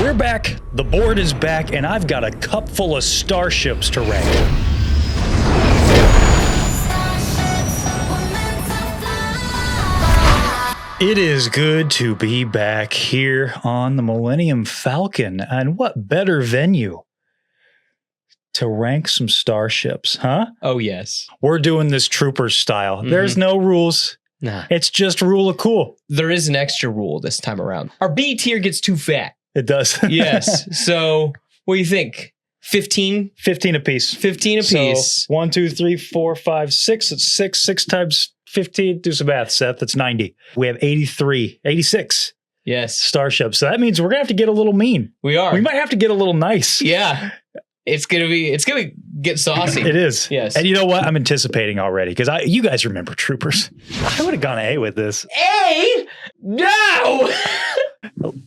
We're back, the board is back, and I've got a cup full of starships to rank. It is good to be back here on the Millennium Falcon, and what better venue to rank some starships, huh? Oh, yes. We're doing this trooper style. There's no rules. Nah. It's just rule of cool. There is an extra rule this time around. Our B tier gets too fat. It does. Yes. So, what do you think? 15? 15 apiece. 15 apiece. So 1, 2, 3, 4, 5, 6. It's 6. 6 times 15. Do some math, Seth. That's 90. We have 86 Yes. starships. So that means we're going to have to get a little mean. We are. We might have to get a little nice. Yeah. It's gonna get saucy. It is. Yes. And you know what? I'm anticipating already because you guys remember Troopers. I would have gone A with this. A? No!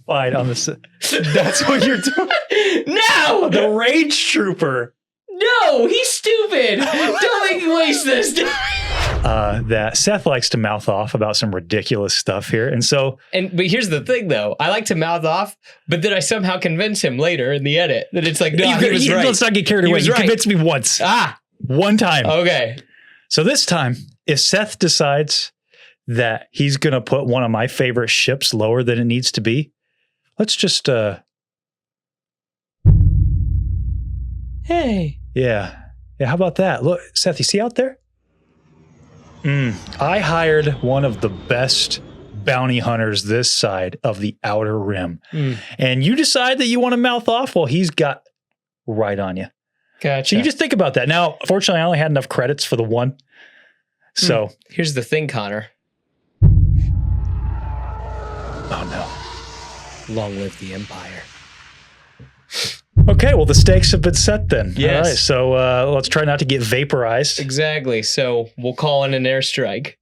Fine on this. That's what you're doing. No! The Rage Trooper. No! He's stupid! Don't make me waste this. That Seth likes to mouth off about some ridiculous stuff here. And so. But here's the thing, though. I like to mouth off, but then I somehow convince him later in the edit that it's like, no, he was right. Let's not get carried away. You convinced me once. One time. Okay. So this time, if Seth decides that he's going to put one of my favorite ships lower than it needs to be, let's just. Hey. Yeah. How about that? Look, Seth, you see out there? I hired one of the best bounty hunters this side of the Outer Rim. And you decide that you want to mouth off, well, he's got right on you. Gotcha. So you just think about that. Now, fortunately, I only had enough credits for the one. So here's the thing, Connor. Oh, no. Long live the Empire. Okay, well, the stakes have been set then. Yes. All right, so let's try not to get vaporized. Exactly. So we'll call in an airstrike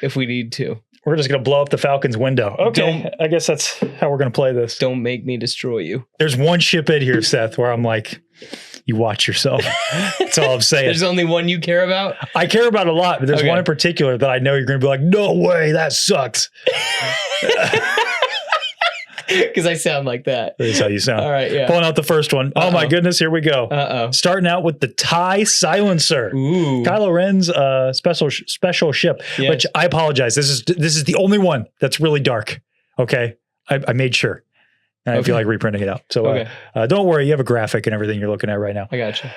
if we need to. We're just going to blow up the Falcon's window. Okay, I guess that's how we're going to play this. Don't make me destroy you. There's one ship in here, Seth, where I'm like, you watch yourself. That's all I'm saying. There's only one you care about? I care about a lot, but there's one in particular that I know you're going to be like, no way, that sucks. Because I sound like that. That's how you sound. All right, yeah. Pulling out the first one. Oh my goodness, here we go. Starting out with the TIE Silencer. Ooh. Kylo Ren's special ship, which I apologize. This is the only one that's really dark. Okay, I made sure. And I feel like reprinting it out. So don't worry, you have a graphic and everything you're looking at right now. I gotcha.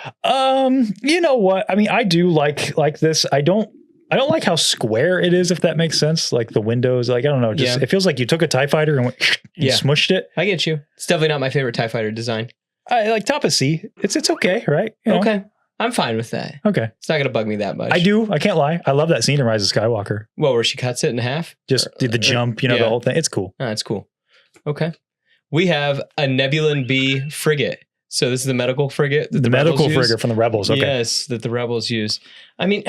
You know what? I mean, I do like this. I don't like how square it is, if that makes sense. Like the windows, like, I don't know. Just it feels like you took a TIE fighter and smushed it. I get you. It's definitely not my favorite TIE fighter design. I like top of C. It's okay, right? You know? Okay. I'm fine with that. Okay. It's not going to bug me that much. I do. I can't lie. I love that scene in Rise of Skywalker. Well, where she cuts it in half? Just the jump, the whole thing. It's cool. Oh, it's cool. Okay. We have a Nebulan B frigate. So this is the medical frigate. The medical frigate from the Rebels. Okay. Yes, that the Rebels use. I mean,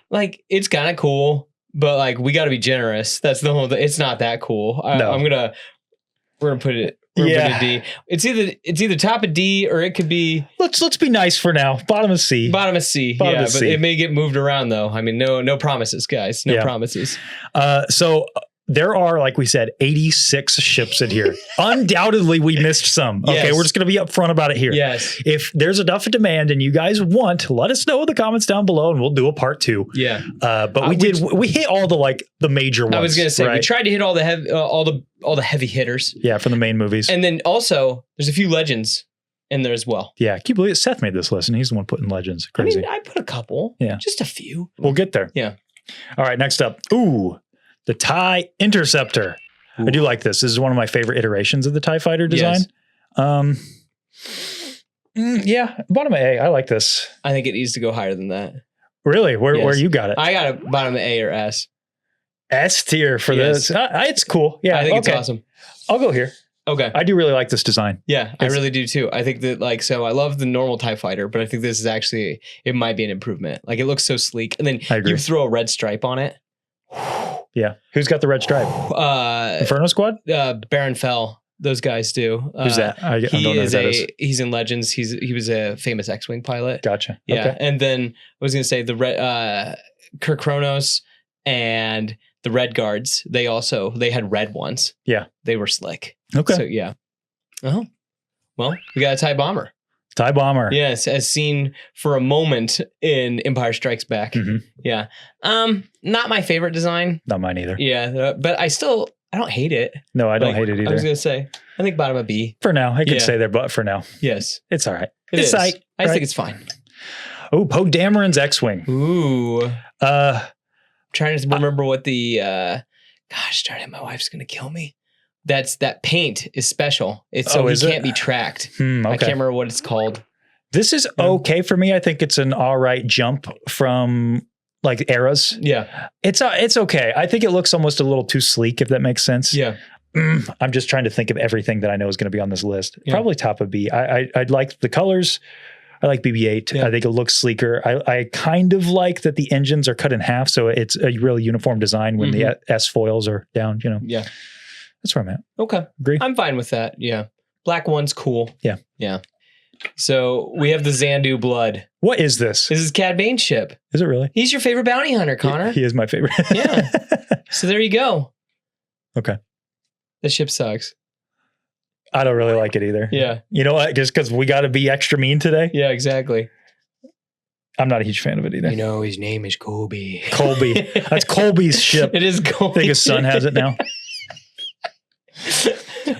like, it's kind of cool, but like, we got to be generous. That's the whole thing. It's not that cool. No. We're gonna put it. Put a D. It's either top of D or it could be. Let's be nice for now. Bottom of C. Bottom of C. Bottom of but C. it may get moved around though. I mean, no promises, guys. No promises. So there are, like we said, 86 ships in here. Undoubtedly, we missed some. Okay, yes. We're just going to be upfront about it here. Yes. If there's enough demand and you guys want, let us know in the comments down below, and we'll do a part 2. Yeah. But we hit all the major ones. I was going to say, right? we tried to hit all the heavy hitters. Yeah, from the main movies. And then also, there's a few legends in there as well. Yeah, can you believe it? Seth made this list, and he's the one putting legends. Crazy. I mean, I put a couple. Yeah. Just a few. We'll get there. Yeah. All right, next up. Ooh. The TIE Interceptor. Ooh. I do like this. This is one of my favorite iterations of the TIE fighter design. Yes. Yeah, bottom of A. I like this. I think it needs to go higher than that. Really? Where you got it? I got a bottom of A or S. S tier for this. It's cool. Yeah, I think it's awesome. I'll go here. Okay. I do really like this design. Yeah, I really do too. I think that I love the normal TIE fighter, but I think this is actually, it might be an improvement. Like, it looks so sleek. And then you throw a red stripe on it. Yeah. Who's got the red stripe? Inferno Squad? Baron Fell. Those guys do. Who's that? I don't know who that is. He's in Legends. He was a famous X-Wing pilot. Gotcha. Yeah. Okay. And then I was going to say Kirk Kronos and the Red Guards. They had red ones. Yeah. They were slick. Okay. So yeah. Oh, well, we got a TIE bomber. TIE bomber. Yes, as seen for a moment in Empire Strikes Back. Mm-hmm. Yeah. Not my favorite design. Not mine either. Yeah, but I don't hate it. No, I don't hate it either. I was gonna say, I think bottom of B. For now. I could say there, but for now. Yes. It's all right. It's all right. I think it's fine. Oh, Poe Dameron's X-Wing. Ooh. I'm trying to remember what the gosh darn it, my wife's gonna kill me. That paint is special. It's so it can't be tracked. Okay. I can't remember what it's called. This is okay for me. I think it's an all right jump from like eras. Yeah. It's okay. I think it looks almost a little too sleek, if that makes sense. Yeah. I'm just trying to think of everything that I know is going to be on this list. Yeah. Probably top of B. I'd like the colors. I like BB-8. Yeah. I think it looks sleeker. I kind of like that the engines are cut in half, so it's a really uniform design when the S foils are down, you know. Yeah. That's where I'm at. Okay. Agree? I'm fine with that. Yeah. Black one's cool. Yeah. Yeah. So we have the Xandu blood. What is this? This is Cad Bane's ship. Is it really? He's your favorite bounty hunter, Connor. He is my favorite. Yeah. So there you go. Okay. The ship sucks. I don't really like it either. Yeah. You know what? Just because we got to be extra mean today. Yeah, exactly. I'm not a huge fan of it either. You know, his name is Colby. Colby. That's Colby's ship. It is Colby. I think his son has it now.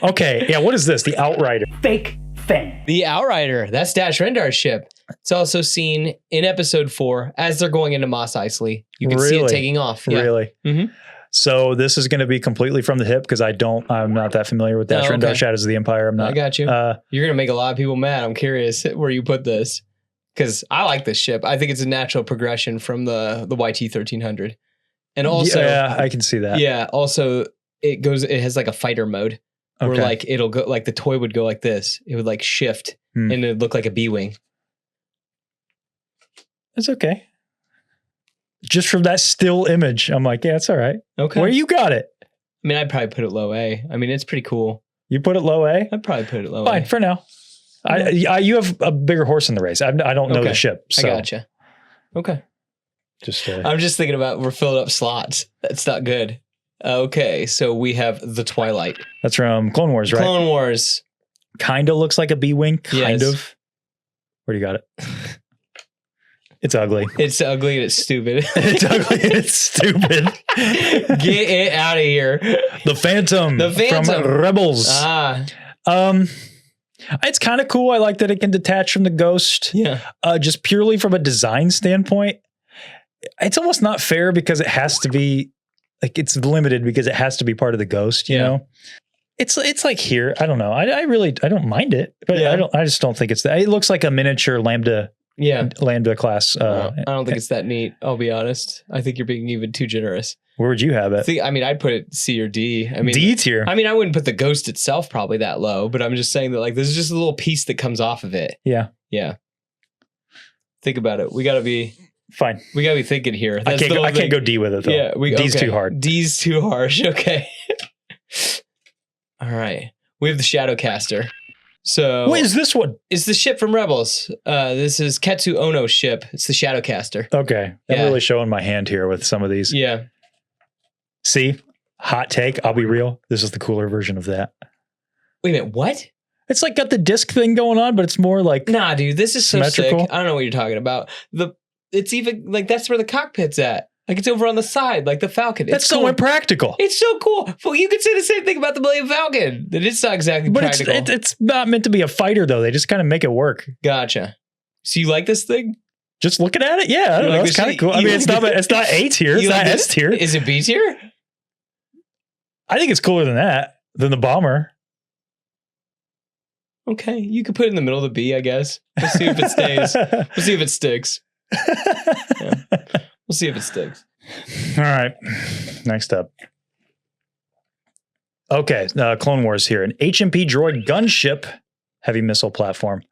Okay. Yeah. What is this? The Outrider. Fake fan. The Outrider. That's Dash Rendar's ship. It's also seen in episode 4 as they're going into Mos Eisley. You can see it taking off. Yeah. Really? Mm-hmm. So this is going to be completely from the hip because I'm not that familiar with Dash Rendar Shadows of the Empire. I'm not. I got you. You're going to make a lot of people mad. I'm curious where you put this because I like this ship. I think it's a natural progression from the YT 1300. And also, yeah, I can see that. Yeah. Also, it has like a fighter mode where like it'll go like the toy would go like this. It would like shift and it'd look like a B-wing. It's okay. Just from that still image, I'm like, yeah, it's all right. Okay. Where you got it? I mean, I'd probably put it low A. I mean, it's pretty cool. You put it low A? I'd probably put it low A. Fine, for now. You have a bigger horse in the race. I don't know the ship. So. I gotcha. Okay. Just. I'm just thinking about we're filling up slots. That's not good. Okay, so we have the Twilight. That's from Clone Wars, right? Clone Wars. Kind of looks like a B-wing. Kind of. Where do you got it? It's ugly. It's ugly and it's stupid. It's ugly and it's stupid. Get it out of here. The Phantom. The Phantom. From Rebels. It's kind of cool. I like that it can detach from the Ghost. Yeah. Just purely from a design standpoint. It's almost not fair because it has to be, like, it's limited because it has to be part of the Ghost, you know? It's like here. I don't know. I don't mind it, but I just don't think it's that. It looks like a miniature Lambda. Yeah. Lambda class. I don't think it's that neat. I'll be honest. I think you're being even too generous. Where would you have it? I'd put it C or D. I mean, D tier. I mean, I wouldn't put the Ghost itself probably that low, but I'm just saying that like this is just a little piece that comes off of it. Yeah. Yeah. Think about it. We got to be fine. We got to be thinking here. I can't go D with it though. Yeah. D's too hard. D's too harsh. Okay. All right. We have the Shadowcaster. So what is this one? It's the ship from Rebels. This is Ketsu Ono's ship. It's the Shadowcaster. Okay. I'm really showing my hand here with some of these. Yeah. See? Hot take. I'll be real. This is the cooler version of that. Wait a minute. What? It's like got the disc thing going on, but it's more like nah, dude. This is so sick. I don't know what you're talking about. It's even like that's where the cockpit's at. Like it's over on the side, like the Falcon. That's so impractical. It's so cool. Well, you could say the same thing about the Millennium Falcon. That it's not exactly practical. But it's not meant to be a fighter, though. They just kind of make it work. Gotcha. So you like this thing? Just looking at it, yeah. I don't know. It's kind of cool. I mean, it's not A tier. It's not S tier. Is it B tier? I think it's cooler than that, than the bomber. Okay, you could put it in the middle of the B, I guess. We'll see if it stays. We'll see if it sticks. Yeah. We'll see if it sticks. All right. Next up. Okay. Clone Wars here. An HMP droid gunship heavy missile platform.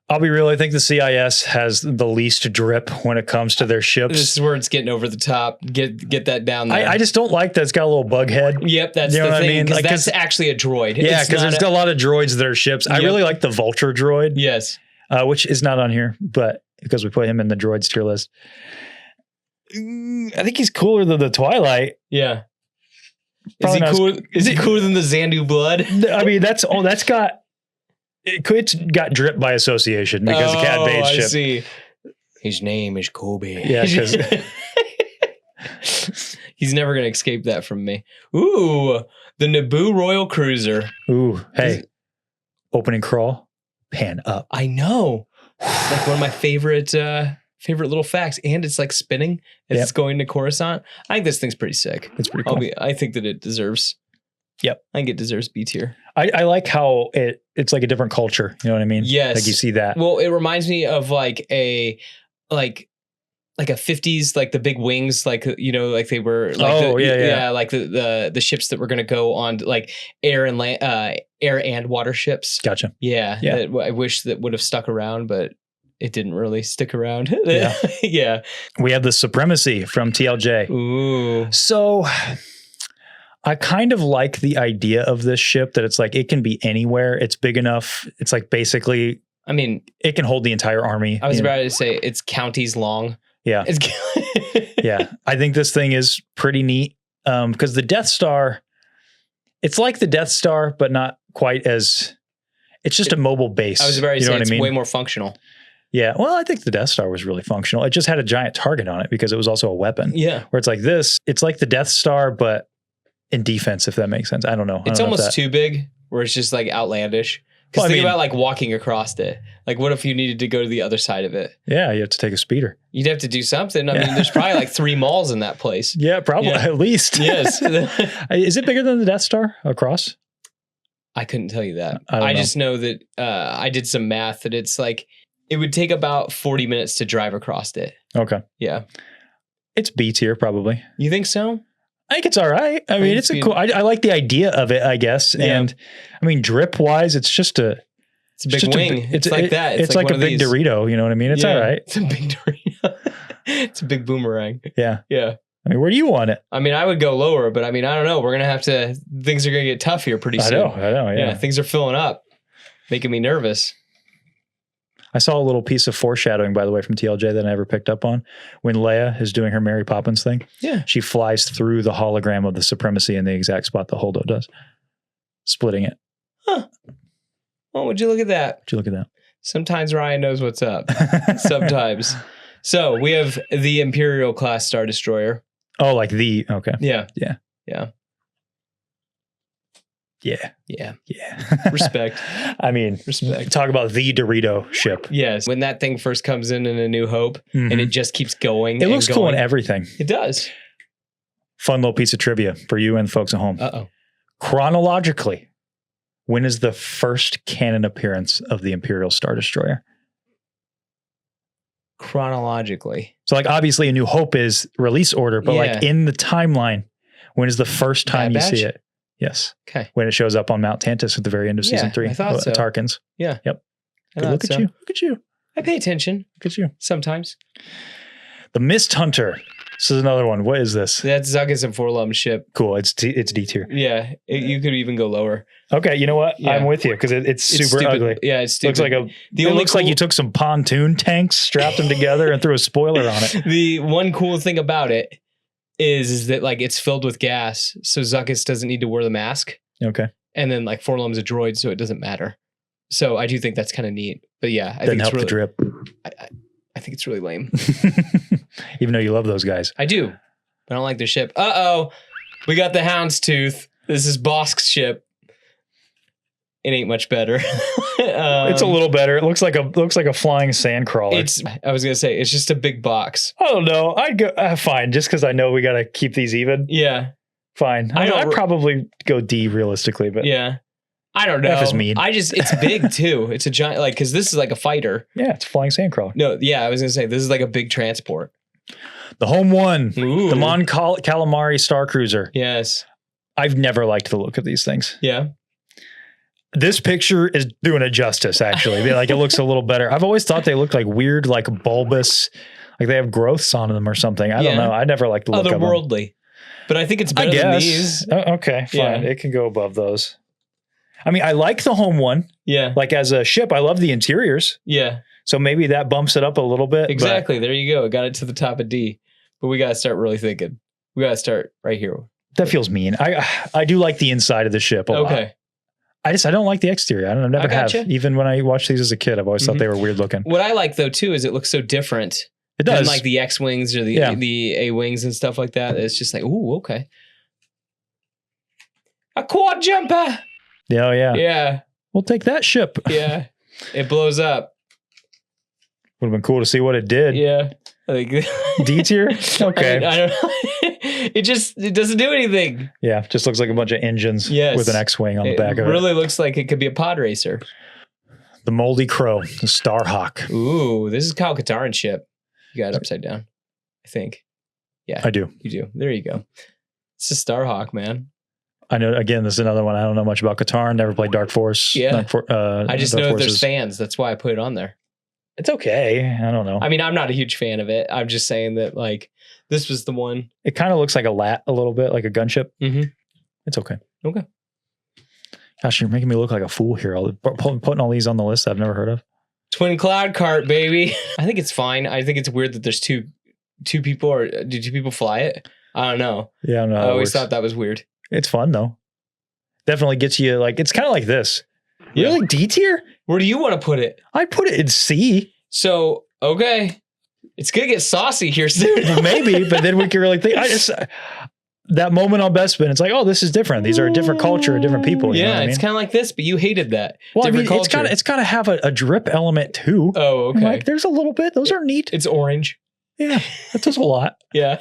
I'll be real. I think the CIS has the least drip when it comes to their ships. This is where it's getting over the top. Get that down there. I just don't like that it's got a little bug head. Yep, that's the thing. I mean? Like, that's actually a droid. Yeah, because there's a lot of droids that are ships. Yep. I really like the Vulture droid. Yes. Which is not on here, but because we put him in the droids tier list. I think he's cooler than the Twilight. Yeah. Is he cool? Is he cooler than the Xandu blood? I mean, it's got drip by association because of Cad Bade's ship. I see. His name is Kobe. Yeah, because he's never gonna escape that from me. Ooh, the Naboo Royal Cruiser. Ooh, hey, opening crawl, pan up. I know. It's like one of my favorite little facts, and it's like spinning as it's going to Coruscant. I think this thing's pretty sick. It's pretty cool. I think that it deserves. Yep, I think it deserves B tier. I like how it's like a different culture. You know what I mean? Yes. Like you see that. Well, it reminds me of like a 50s, like the big wings, like, you know, like they were like like the ships that were going to go on like air and land, air and water ships. Gotcha. Yeah. I wish that would have stuck around, but it didn't really stick around. Yeah. Yeah. We have the Supremacy from TLJ. Ooh. So I kind of like the idea of this ship that it's like, it can be anywhere. It's big enough. It's like basically, I mean, it can hold the entire army. I was about to say it's counties long. Yeah. Yeah. I think this thing is pretty neat. Because the Death Star, it's like the Death Star, but not quite as, it's just a mobile base. I was about to say it's way more functional. Yeah. Well, I think the Death Star was really functional. It just had a giant target on it because it was also a weapon. Yeah. Where it's like this, it's like the Death Star, but in defense, if that makes sense. I don't know. It's almost too big where it's just like outlandish. Because think about like walking across it. Like what if you needed to go to the other side of it? Yeah, you have to take a speeder. You'd have to do something. I mean, there's probably like 3 malls in that place. Yeah, probably at least. Yes. Is it bigger than the Death Star across? I couldn't tell you that. I just know that I did some math that it's like, it would take about 40 minutes to drive across it. Okay. Yeah. It's B tier probably. You think so? I think it's all right. I mean, it's a cool, I like the idea of it, I guess. Yeah. And I mean, drip wise, it's just a big wing. It's like that. It's like a big Dorito. You know what I mean? It's all right. It's a big Dorito. It's a big boomerang. Yeah. Yeah. I mean, where do you want it? I mean, I would go lower, but I mean, I don't know. We're going to have to, things are going to get tough here pretty soon. I know. Yeah. Things are filling up, making me nervous. I saw a little piece of foreshadowing, by the way, from TLJ that I never picked up on. When Leia is doing her Mary Poppins thing, she flies through the hologram of the Supremacy in the exact spot the Holdo does, splitting it. Huh. Oh, would you look at that? Would you look at that? Sometimes Ryan knows what's up. Sometimes. So we have the Imperial class Star Destroyer. Oh, like the, okay. Yeah. Yeah. Yeah. Yeah. Yeah. Yeah. Respect. I mean, respect. Talk about the Dorito ship. Yes. When that thing first comes in A New Hope and it just keeps going. It looks cool in everything. It does. Fun little piece of trivia for you and folks at home. Uh-oh. Chronologically, when is the first canon appearance of the Imperial Star Destroyer? Chronologically. So like obviously A New Hope is release order, but like in the timeline, when is the first time you see it? Yes. Okay. When it shows up on Mount Tantus at the very end of season 3. I thought so. Tarkins. Yeah. Yep. Look at you. Look at you. I pay attention. Look at you. Sometimes. The Mist Hunter. This is another one. What is this? That's Zuckuss and Forlum's ship. Cool. It's D tier. Yeah. You could even go lower. Okay. You know what? Yeah. I'm with you because it's super ugly. Yeah. It's stupid. Looks like you took some pontoon tanks, strapped them together and threw a spoiler on it. The one cool thing about it is that like it's filled with gas. So Zuckuss doesn't need to wear the mask. Okay. And then like Forlum's a droid, so it doesn't matter. So I do think that's kind of neat. But yeah, I think it's really, the drip. I think it's really lame. Even though you love those guys. I do. But I don't like their ship. Uh-oh. We got the Houndstooth. This is Bosk's ship. It ain't much better. It's a little better. It looks like a flying sandcrawler. I was gonna say it's just a big box. I don't know. I'd go fine, just because I know we got to keep these even. Yeah, fine. I'd probably go D realistically, but yeah, I don't know. F is mean. It's big too. It's a giant, like, because this is like a fighter. Yeah, it's a flying sandcrawler. No, yeah, I was gonna say this is like a big transport. The Home One, Ooh. the Mon Calamari Star Cruiser. Yes, I've never liked the look of these things. Yeah. This picture is doing it justice, actually. Like, it looks a little better. I've always thought they look like weird, like bulbous, like they have growths on them or something. I don't know. I never liked the look of them. Otherworldly. But I think it's better than these. Okay, fine. It can go above those. I mean, I like the Home One. Yeah. Like as a ship, I love the interiors. Yeah. So maybe that bumps it up a little bit. Exactly. There you go. Got it to the top of D. But we got to start really thinking. We got to start right here. That feels mean. I do like the inside of the ship a lot. I don't like the exterior. I never have. Even when I watched these as a kid, I've always thought they were weird looking. What I like though too is it looks so different. It does. Than like the X-Wings or the A-Wings and stuff like that. It's just like, ooh, okay. A quad jumper. Yeah, yeah. Yeah. We'll take that ship. Yeah. It blows up. Would have been cool to see what it did. Yeah. Like D tier? Okay. I don't know. It doesn't do anything. Yeah. Just looks like a bunch of engines with an X-Wing on the back of it. It really looks like it could be a pod racer. The Moldy Crow, the Starhawk. Ooh, this is Kyle Katarn's ship. You got it upside down, I think. Yeah. I do. You do. There you go. It's a Starhawk, man. I know, again, this is another one. I don't know much about Katarn. Never played Dark Force. Yeah. I just know there's fans. That's why I put it on there. It's okay. I don't know. I mean, I'm not a huge fan of it. I'm just saying that, like, this was the one. It kind of looks like a lat a little bit, like a gunship. Mm-hmm. It's okay. Okay. Gosh, you're making me look like a fool here. Putting all these on the list I've never heard of. Twin cloud cart, baby. I think it's fine. I think it's weird that there's two people, or do two people fly it? I don't know. Yeah, I don't know. I always thought that was weird. It's fun though. Definitely gets you like, it's kind of like this. Yeah. Really? D tier? Where do you want to put it? I'd put it in C. So, okay. It's going to get saucy here soon. Maybe, but then we can really think. That moment on Bespin, it's like, oh, this is different. These are a different culture, different people. You know what I mean? It's kind of like this, but you hated that. Well, different culture. It's got to have a drip element too. Oh, okay. Like, there's a little bit. Those are neat. It's orange. Yeah, that does a lot. Yeah.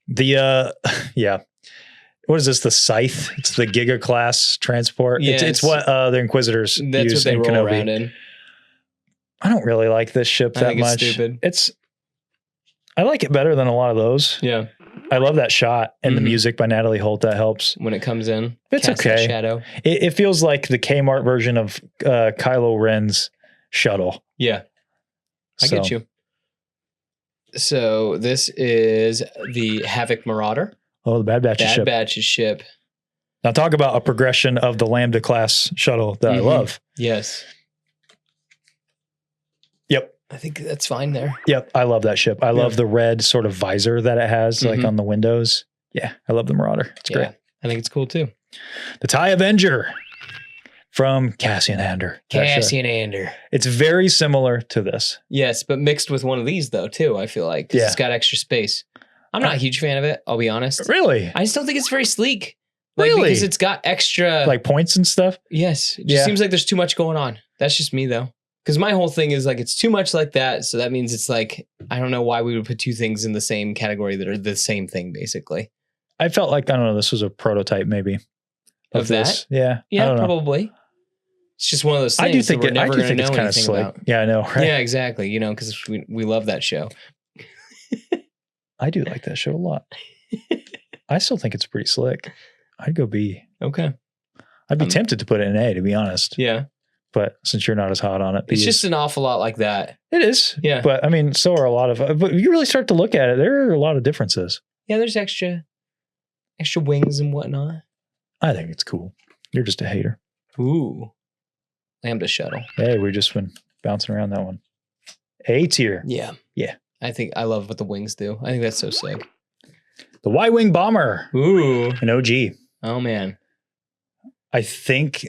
Yeah. What is this? The Scythe? It's the Giga class transport. Yeah, it's what the Inquisitors that's use what they in roll Kenobi. around in. I don't really like this ship that much. It's stupid. I like it better than a lot of those. Yeah. I love that shot and the music by Natalie Holt. That helps. When it comes in. It's okay. Shadow. It feels like the Kmart version of Kylo Ren's shuttle. Yeah. I get you. So this is the Havoc Marauder. Oh, the Bad Batch's ship. Bad Batch's ship. Now talk about a progression of the Lambda class shuttle that I love. Yes. Yep. I think that's fine there. Yep. I love that ship. I love the red sort of visor that it has like on the windows. Yeah. I love the Marauder. It's great. I think it's cool too. The TIE Avenger from Cassian Andor. Cassian Andor. It's very similar to this. Yes, but mixed with one of these though too, I feel like. It's got extra space. I'm not a huge fan of it, I'll be honest. Really? I just don't think it's very sleek. Like, really? Because it's got extra... like points and stuff? Yes. It just seems like there's too much going on. That's just me though. Because my whole thing is like, it's too much like that. So that means it's like, I don't know why we would put two things in the same category that are the same thing, basically. I felt like, I don't know, this was a prototype maybe. Of this? Yeah. Yeah, probably. It's just one of those things. I do think it's kind of slick. About. Yeah, I know. Right? Yeah, exactly. You know, because we love that show. I do like that show a lot. I still think it's pretty slick. I'd go B. Okay. I'd be tempted to put it in A, to be honest. Yeah. But since you're not as hot on it. It's just an awful lot like that. It is. Yeah. But I mean, so are a lot of, but you really start to look at it, there are a lot of differences. Yeah, there's extra wings and whatnot. I think it's cool. You're just a hater. Ooh. Lambda shuttle. Hey, we've just been bouncing around that one. A tier. Yeah. Yeah. I think I love what the wings do. I think that's so sick. The Y-Wing Bomber. Ooh. An OG. Oh, man. I think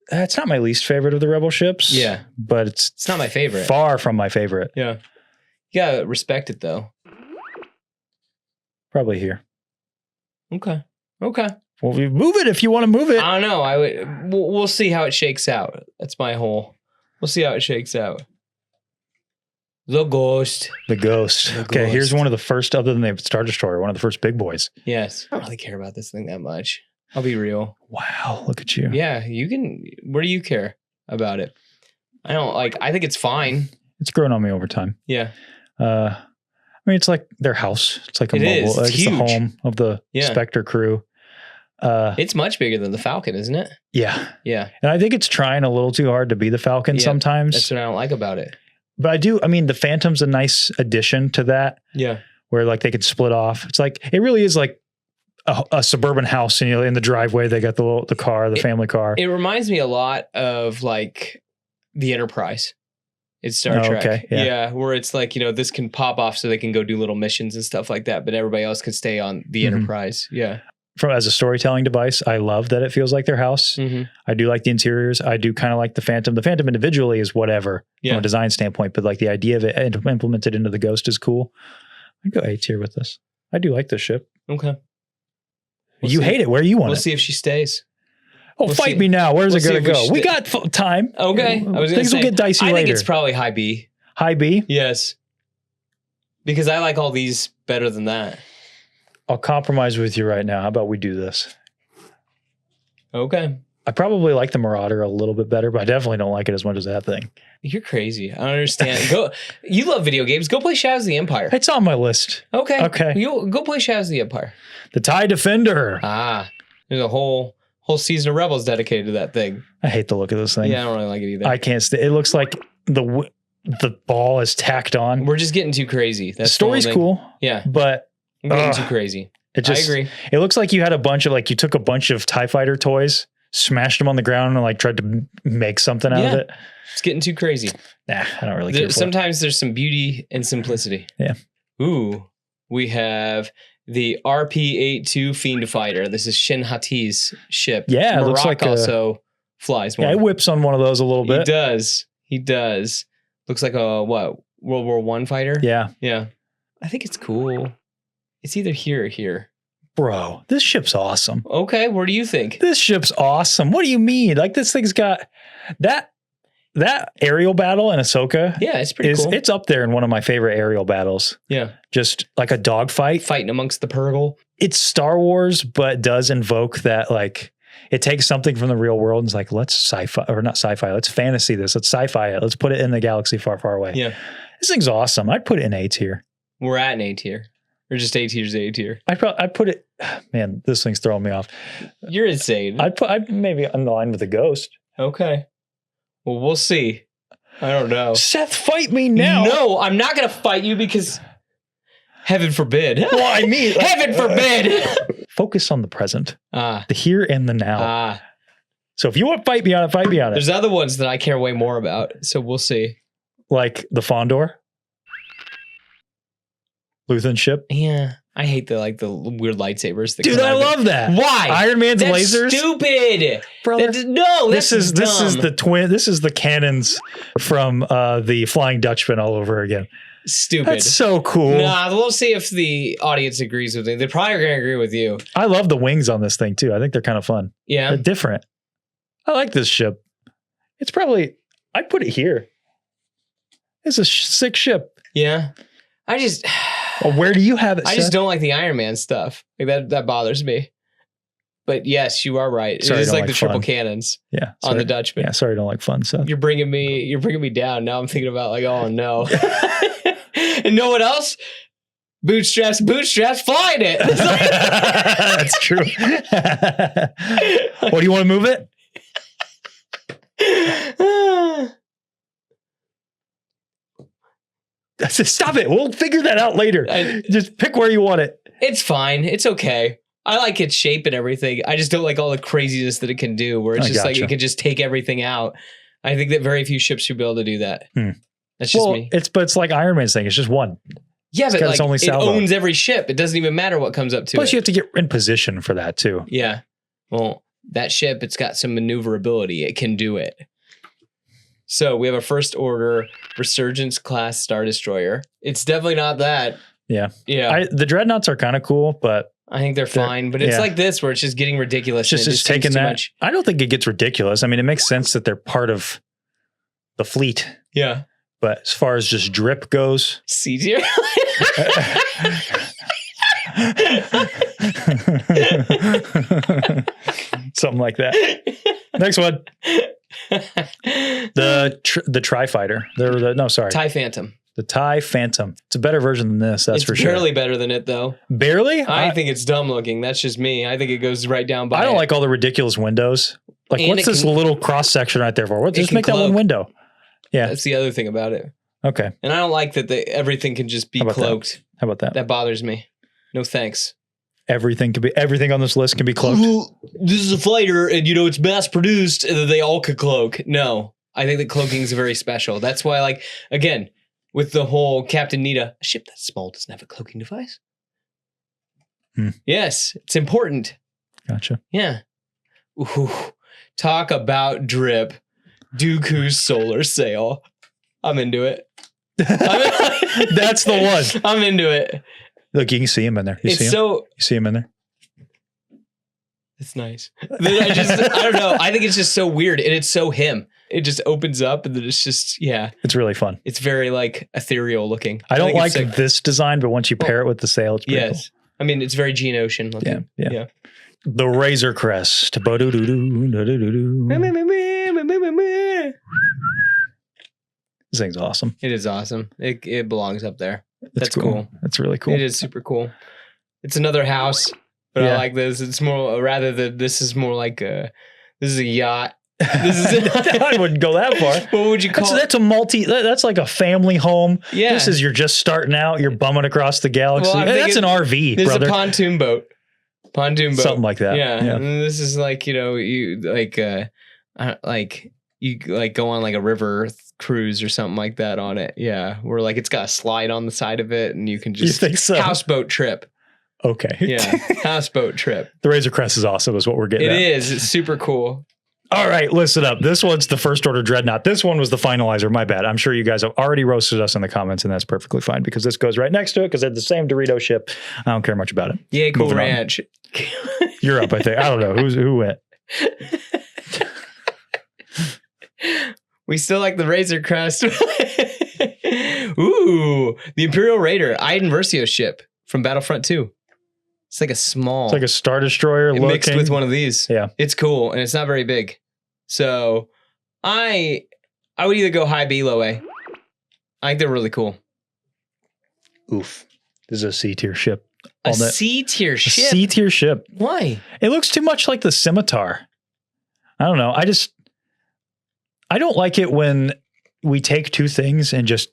it's not my least favorite of the Rebel ships. Yeah. But it's not my favorite. Far from my favorite. Yeah. You gotta respect it, though. Probably here. Okay. Okay. Well, we move it if you want to move it. I don't know. We'll see how it shakes out. That's my whole. We'll see how it shakes out. The Ghost. The Ghost. Okay, here's one of the first, other than the Star Destroyer, one of the first big boys. Yes. I don't really care about this thing that much. I'll be real. Wow, look at you. Yeah, you can. Where do you care about it? I don't like. I think it's fine. It's grown on me over time. Yeah. I mean, it's like their house. It's like a mobile. It's like it's the home of the Spectre crew. It's much bigger than the Falcon, isn't it? Yeah. Yeah. And I think it's trying a little too hard to be the Falcon sometimes. That's what I don't like about it. But I mean, the Phantom's a nice addition to that. Yeah. Where like they could split off. It's like, it really is like a suburban house, and in the driveway, they got the car, the family car. It reminds me a lot of like the Enterprise. It's Star Trek. Okay. Yeah. Where it's like, this can pop off so they can go do little missions and stuff like that, but everybody else can stay on the Enterprise. Yeah. As a storytelling device, I love that it feels like their house. I do like the interiors. I do kind of like the Phantom. The Phantom individually is whatever from a design standpoint, but like the idea of it implemented into the Ghost is cool. I'd go A tier with this. I do like this ship. Okay. You hate it. Where you want it? We'll see if she stays. Oh, fight me now. Where's it going to go? We got time. Okay. Things will get dicey later. I think it's probably high B. High B? Yes. Because I like all these better than that. I'll compromise with you right now. How about we do this? Okay. I probably like the Marauder a little bit better, but I definitely don't like it as much as that thing. You're crazy. I don't understand. You love video games. Go play Shadows of the Empire. It's on my list. Okay. Okay. Go play Shadows of the Empire. The TIE Defender. There's a whole season of Rebels dedicated to that thing. I hate the look of this thing. Yeah, I don't really like it either. I can't stay. It looks like the ball is tacked on. We're just getting too crazy. The story's cool. Yeah. But I'm getting too crazy. I agree. It looks like you had you took a bunch of TIE Fighter toys, smashed them on the ground, and like tried to make something out of it. It's getting too crazy. Nah, I don't really care. Sometimes there's some beauty and simplicity. Yeah. Ooh, we have the RP-82 Fiend Fighter. This is Shin Hati's ship. Yeah, it looks like also flies one. Yeah, it whips on one of those a little bit. He does. Looks like a World War I fighter? Yeah. Yeah. I think it's cool. It's either here or here. Bro, this ship's awesome. Okay, what do you think? This ship's awesome. What do you mean? Like, this thing's got that aerial battle in Ahsoka. Yeah, it's pretty cool. It's up there in one of my favorite aerial battles. Yeah. Just like a dogfight. Fighting amongst the Purgle. It's Star Wars, but does invoke that, like, it takes something from the real world and is like, let's sci-fi, or not sci-fi, let's fantasy this. Let's sci-fi it. Let's put it in the galaxy far, far away. Yeah. This thing's awesome. I'd put it in A tier. We're at an A tier. Or just A tier's A tier. I'd put it, man, this thing's throwing me off. You're insane. I'd maybe in line with the Ghost. Okay. Well, we'll see. I don't know. Seth, fight me now. No, I'm not going to fight you because heaven forbid. Well, I mean, heaven forbid. Focus on the present, the here and the now. So if you want to fight me on it, fight me on it. There's other ones that I care way more about. So we'll see. Like the Fondor. Luthen ship. Yeah. I hate the weird lightsabers. Dude, I love that. Why? Iron Man's lasers. Stupid, brother. This is the twin. This is the cannons from the Flying Dutchman all over again. Stupid. That's so cool. Nah, we'll see if the audience agrees with me. They're probably going to agree with you. I love the wings on this thing too. I think they're kind of fun. Yeah, they're different. I like this ship. It's probably. I'd put it here. It's a sick ship. Yeah, I just. Well, where do you have it? I just don't like the Iron Man stuff. Like that bothers me. But yes, you are right. Sorry, it's like the fun. triple cannons. Yeah, on the Dutchman. Yeah, sorry, I don't like fun stuff. You're bringing me down. Now I'm thinking about like, oh no. And know what else? Bootstraps, flying it. That's true. What, do you want to move it? Stop it. We'll figure that out later. Just pick where you want it. It's fine. It's okay. I like its shape and everything. I just don't like all the craziness that it can do, where it's just like it can just take everything out. I think that very few ships should be able to do that. That's just me. But it's like Iron Man's thing. It's just one. Yeah, but like, it owns every ship. It doesn't even matter what comes up to it. Plus, you have to get in position for that too. Yeah. Well, that ship, it's got some maneuverability. It can do it. So we have a First Order Resurgence class Star Destroyer. It's definitely not that. Yeah. Yeah. The Dreadnoughts are kind of cool, but I think they're fine. But it's like this, where it's just getting ridiculous. Just taking that. Much. I don't think it gets ridiculous. I mean, it makes sense that they're part of the fleet. Yeah. But as far as just drip goes, C tier. Something like that. Next one. The Tri-Fighter. TIE Phantom. The TIE Phantom. It's a better version than this, that's for sure. It's barely better than it, though. Barely? I think it's dumb looking. That's just me. I think it goes right down by I don't like all the ridiculous windows. Like, and what's this little cross-section right there for? Just make that one window. Yeah. That's the other thing about it. Okay. And I don't like that everything can just be cloaked. How about that? That bothers me. No thanks. Everything on this list can be cloaked. This is a fighter, and it's mass produced, and they all could cloak. No, I think that cloaking is very special. That's why, like, again, with the whole Captain Nita, a ship that small doesn't have a cloaking device. Yes, it's important. Gotcha. Yeah. Ooh, talk about drip. Dooku's solar sail. I'm into it. That's the one. I'm into it. Look, you can see him in there. You see him in there. It's nice. I don't know. I think it's just so weird, and it's so him. It just opens up, and then it's just, yeah. It's really fun. It's very, like, ethereal looking. I don't like this design, but once you pair it with the sail, it's pretty cool. I mean, it's very Geonosian looking. Yeah. The Razor Crest. This thing's awesome. It is awesome. It belongs up there. That's cool. That's really cool. It is super cool. It's another house, but I like this. It's more, rather than, this is more like this is a yacht. I wouldn't go that far. What would you call it? That's like a family home. Yeah. This is, you're just starting out, you're bumming across the galaxy. Well, that's an RV, this brother. This is a pontoon boat. Something like that. Yeah. And this is like, you go on like a river cruise or something like that on it. Yeah. Where like it's got a slide on the side of it and you can just houseboat trip. Okay. Yeah. Houseboat trip. The Razor Crest is awesome is what we're getting at. It is. It's super cool. All right, listen up. This one's the First Order Dreadnought. This one was the finalizer. My bad. I'm sure you guys have already roasted us in the comments, and that's perfectly fine because this goes right next to it because they're the same Dorito ship. I don't care much about it. Yeah, Cool Ranch. You're up, I think. I don't know. Who went? We still like the Razor Crest. Ooh, the Imperial Raider, Iden Versio ship from Battlefront 2. It's like a small. It's like a Star Destroyer mixed with one of these. Yeah. It's cool, and it's not very big. So I would either go high B, low A. I think they're really cool. Oof. This is a C-tier ship. A C-tier ship? A C-tier ship. Why? It looks too much like the Scimitar. I don't know. I don't like it when we take two things and just...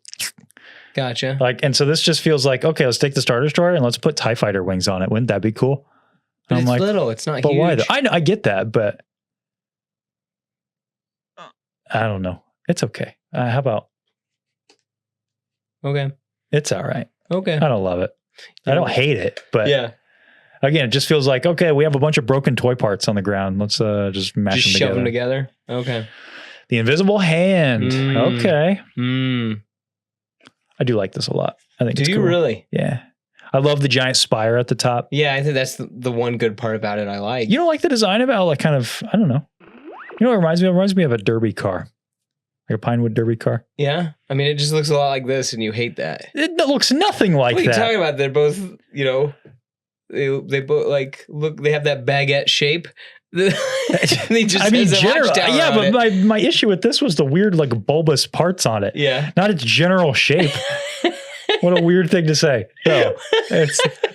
Gotcha. And so this just feels like, okay, let's take the Star Destroyer and let's put TIE Fighter wings on it. Wouldn't that be cool? But it's little. It's not huge. But why? I get that, but I don't know. It's okay. How about? Okay. It's all right. Okay. I don't love it. I don't hate it, but yeah. Again, it just feels like, okay, we have a bunch of broken toy parts on the ground. Let's just mash them together. Shove them together. Okay. The Invisible Hand. Okay. I do like this a lot. I think. Do you really? Yeah. I love the giant spire at the top. Yeah, I think that's the one good part about it I like. You don't like the design of it? Like kind of, I don't know. You know what it reminds me of? It reminds me of a derby car. Like a Pinewood derby car. Yeah. I mean, it just looks a lot like this and you hate that. It looks nothing like that. What are you talking about? They're both, they both like, look, they have that baguette shape. They just but my issue with this was the weird like bulbous parts on it. Yeah. Not its general shape. What a weird thing to say. No,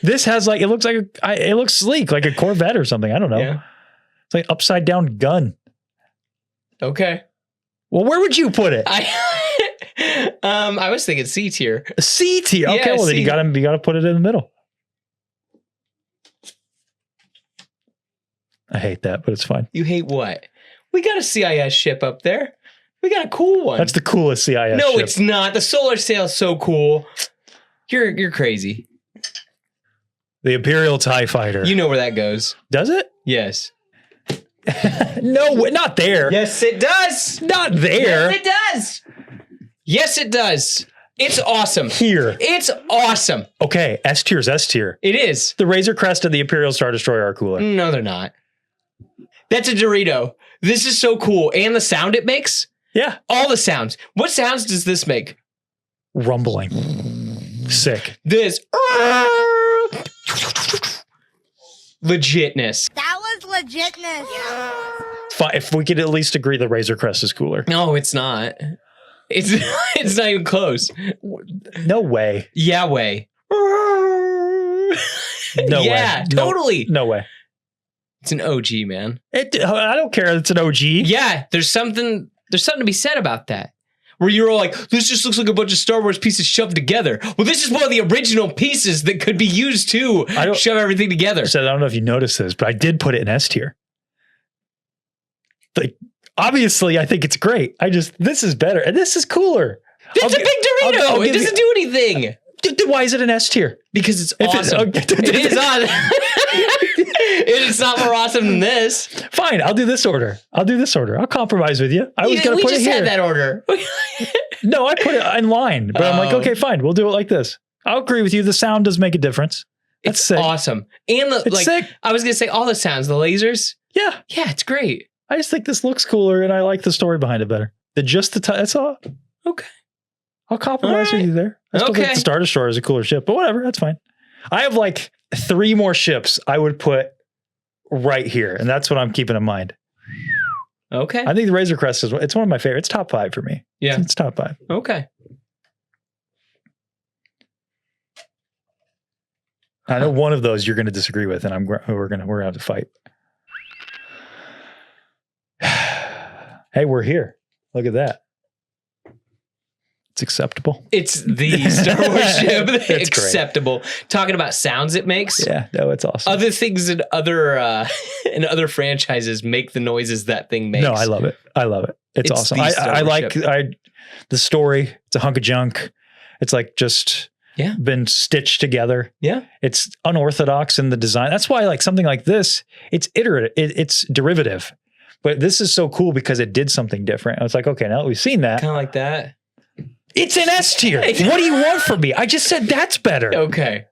this has like, it looks sleek, like a Corvette or something. I don't know. Yeah. It's like upside down gun. Okay. Well, where would you put it? I was thinking C tier. C tier. Okay. Well, then you gotta put it in the middle. I hate that, but it's fine. You hate what? We got a CIS ship up there. We got a cool one. That's the coolest CIS ship. No, it's not. The solar sail is so cool. You're crazy. The Imperial TIE Fighter. You know where that goes. Does it? Yes. No, not there. Yes, it does. Not there. Yes, it does. Yes, it does. It's awesome. Here. It's awesome. Okay, S tier's S tier. It is. The Razor Crest and the Imperial Star Destroyer are cooler. No, they're not. That's a Dorito. This is so cool. And the sound it makes? Yeah. All the sounds. What sounds does this make? Rumbling. Sick. This. Legitness. That was legitness. Fine. If we could at least agree the Razor Crest is cooler. No, it's not. It's not even close. No way. Yeah, way. No way. Yeah, totally. No way. It's an OG, man. I don't care. It's an OG. Yeah, there's something to be said about that. Where you're all like, this just looks like a bunch of Star Wars pieces shoved together. Well, this is one of the original pieces that could be used to shove everything together. So I don't know if you noticed this, but I did put it in S tier. Like, Obviously, I think it's great. This is better. And this is cooler. It's a big Dorito. It doesn't do anything. Why is it an S tier? Because it's awesome. It is awesome. It is not more awesome than this. Fine, I'll do this order. I'll compromise with you. I was going to put it here. We just had that order. No, I put it in line. But I'm like, okay, fine. We'll do it like this. I'll agree with you. The sound does make a difference. It's sick. Awesome. And it's sick. I was going to say all the sounds, the lasers. Yeah. Yeah, it's great. I just think this looks cooler and I like the story behind it better. That's all. Okay. I'll compromise with you there. I still think the Star Destroyer is a cooler ship, but whatever. That's fine. I have like 3 more ships I would put right here. And that's what I'm keeping in mind. Okay. I think the Razor Crest it's one of my favorites. It's top 5 for me. Yeah. It's top 5. Okay. I know one of those you're going to disagree with, and we're going to have to fight. Hey, we're here. Look at that. It's acceptable. It's the Star Wars ship. Acceptable. Great. Talking about sounds it makes. Yeah, no, it's awesome. Other things in other franchises make the noises that thing makes. No, I love it. It's awesome. I like the story. It's a hunk of junk. It's like just been stitched together. Yeah. It's unorthodox in the design. That's why like something like this, it's iterative. It's derivative. But this is so cool because it did something different. I was like, okay, now that we've seen that. Kind of like that. It's an S tier. What do you want from me? I just said that's better. Okay.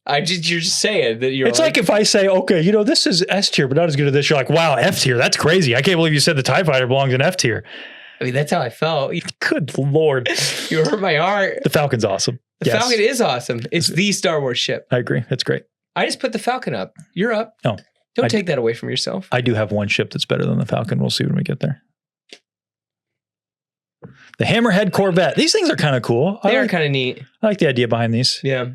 You're just saying that It's like if I say, okay, this is S tier, but not as good as this. You're like, wow, F tier. That's crazy. I can't believe you said the TIE Fighter belongs in F tier. I mean, that's how I felt. Good Lord. You hurt my heart. The Falcon's awesome. The Falcon is awesome. It's the Star Wars ship. I agree. It's great. I just put the Falcon up. You're up. Oh. Don't take that away from yourself. I do have one ship that's better than the Falcon. We'll see when we get there. The Hammerhead Corvette. These things are kind of cool. They are kind of neat. I like the idea behind these. Yeah.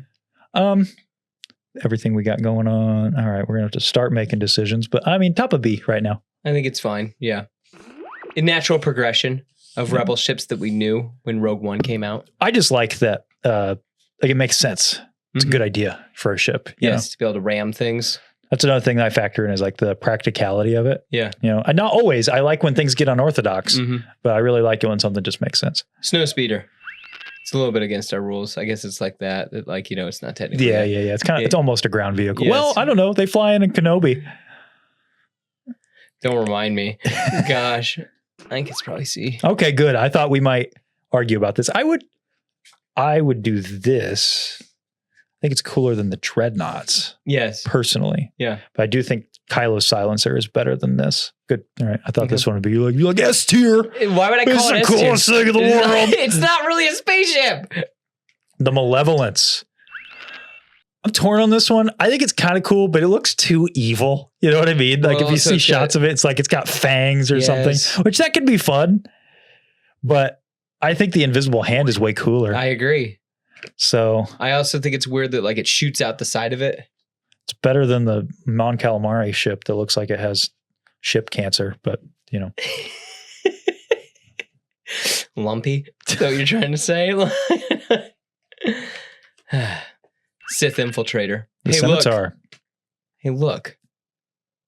Everything we got going on. All right, we're going to have to start making decisions. But I mean, top of B right now. I think it's fine. Yeah. A natural progression of Rebel ships that we knew when Rogue One came out. I just like that. Like it makes sense. It's a good idea for a ship. Yes, to be able to ram things. That's another thing that I factor in is like the practicality of it. Yeah. And not always. I like when things get unorthodox, but I really like it when something just makes sense. Snowspeeder. It's a little bit against our rules. I guess it's like that like, it's not technically. Yeah. It's kind of, it's almost a ground vehicle. Yes. Well, I don't know. They fly in Kenobi. Don't remind me. Gosh. I think it's probably C. Okay, good. I thought we might argue about this. I would do this. I think it's cooler than the Dreadnoughts. Yes. Personally. Yeah. But I do think Kylo's silencer is better than this. Good. All right. I thought this one would be like S tier. Why would I call it S tier? It's the coolest thing in the world. It's not really a spaceship. The Malevolence. I'm torn on this one. I think it's kind of cool, but it looks too evil. You know what I mean? Like if you see shots of it, it's like it's got fangs or something, which that could be fun. But I think the invisible hand is way cooler. I agree. So I also think it's weird that like it shoots out the side of it. It's better than the Mon Calamari ship that looks like it has ship cancer, but Lumpy. Is that what you're trying to say? Sith infiltrator. The Scimitar. Hey, look.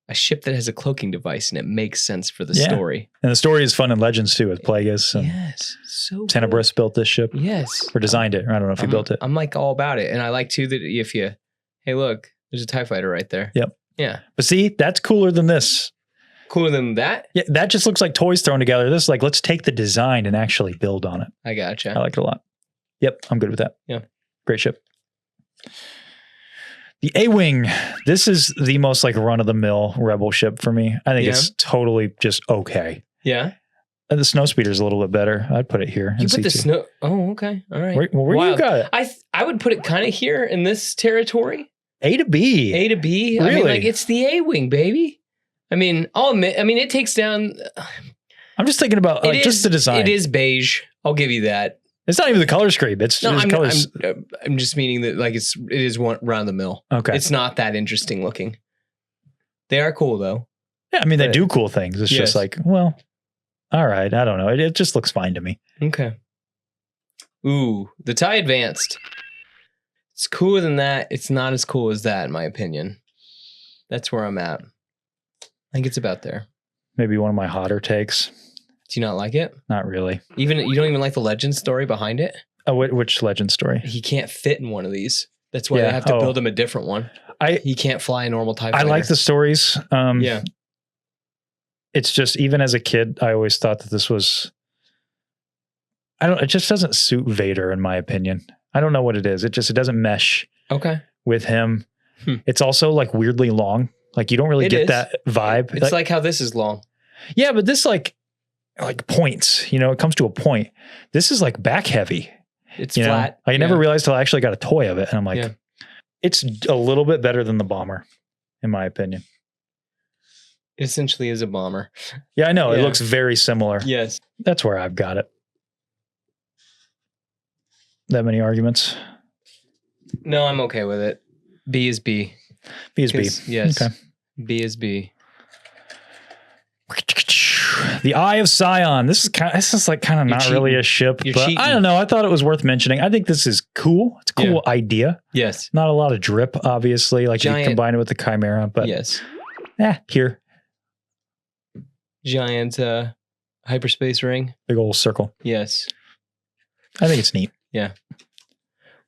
A ship that has a cloaking device and it makes sense for the story. And the story is fun in Legends too with Plagueis. Yes. So Santa Briss built this ship. Yes. Or designed it. I don't know if he built it. I'm like all about it. And I like too that if you, hey, look, there's a TIE fighter right there. Yep. Yeah. But see, that's cooler than this. Cooler than that? Yeah, that just looks like toys thrown together. This is like, let's take the design and actually build on it. I gotcha. I like it a lot. Yep, I'm good with that. Yeah. Great ship. The A-Wing, this is the most like run-of-the-mill Rebel ship for me. I think it's totally just okay. Yeah. And the Snowspeeder is a little bit better. I'd put it here. You put the snow. Oh, okay. All right. Where you got it? I would put it kind of here in this territory. A to B. A to B. Really? I mean, like it's the A-Wing, baby. I mean, I'll admit. I mean, it takes down. I'm just thinking about like, just the design. It is beige. I'll give you that. It's not even the color scheme. It's colors. I'm just meaning that like it is one round the mill. Okay. It's not that interesting looking. They are cool though. Yeah, I mean they do cool things. It's just like, well, all right. I don't know. It just looks fine to me. Okay. Ooh, the TIE Advanced. It's cooler than that. It's not as cool as that, in my opinion. That's where I'm at. I think it's about there. maybe one of my hotter takes. Do you not like it? Not really. You don't even like the legend story behind it? Oh, which legend story? He can't fit in one of these. That's why they have to build him a different one. He can't fly a normal TIE fighter. I like the stories. Yeah. It's just, even as a kid, I always thought that this was, it just doesn't suit Vader, in my opinion. I don't know what it is. It doesn't mesh with him. It's also like weirdly long. Like you don't really get that vibe. It's like how this is long. Yeah, but this like points, it comes to a point. This is like back heavy. It's flat. I never realized till I actually got a toy of it. And I'm like, it's a little bit better than the bomber, in my opinion. It essentially is a bomber. Yeah, I know. It looks very similar. Yes. That's where I've got it. That many arguments? No, I'm okay with it. B is B. B is B. Yes. Okay. B is B. The Eye of Sion. This is kind of not really a ship, but cheating. I don't know. I thought it was worth mentioning. I think this is cool. It's a cool idea. Yes. Not a lot of drip, obviously. Like you combine it with the Chimera, but here. Giant hyperspace ring. Big old circle. Yes. I think it's neat. Yeah.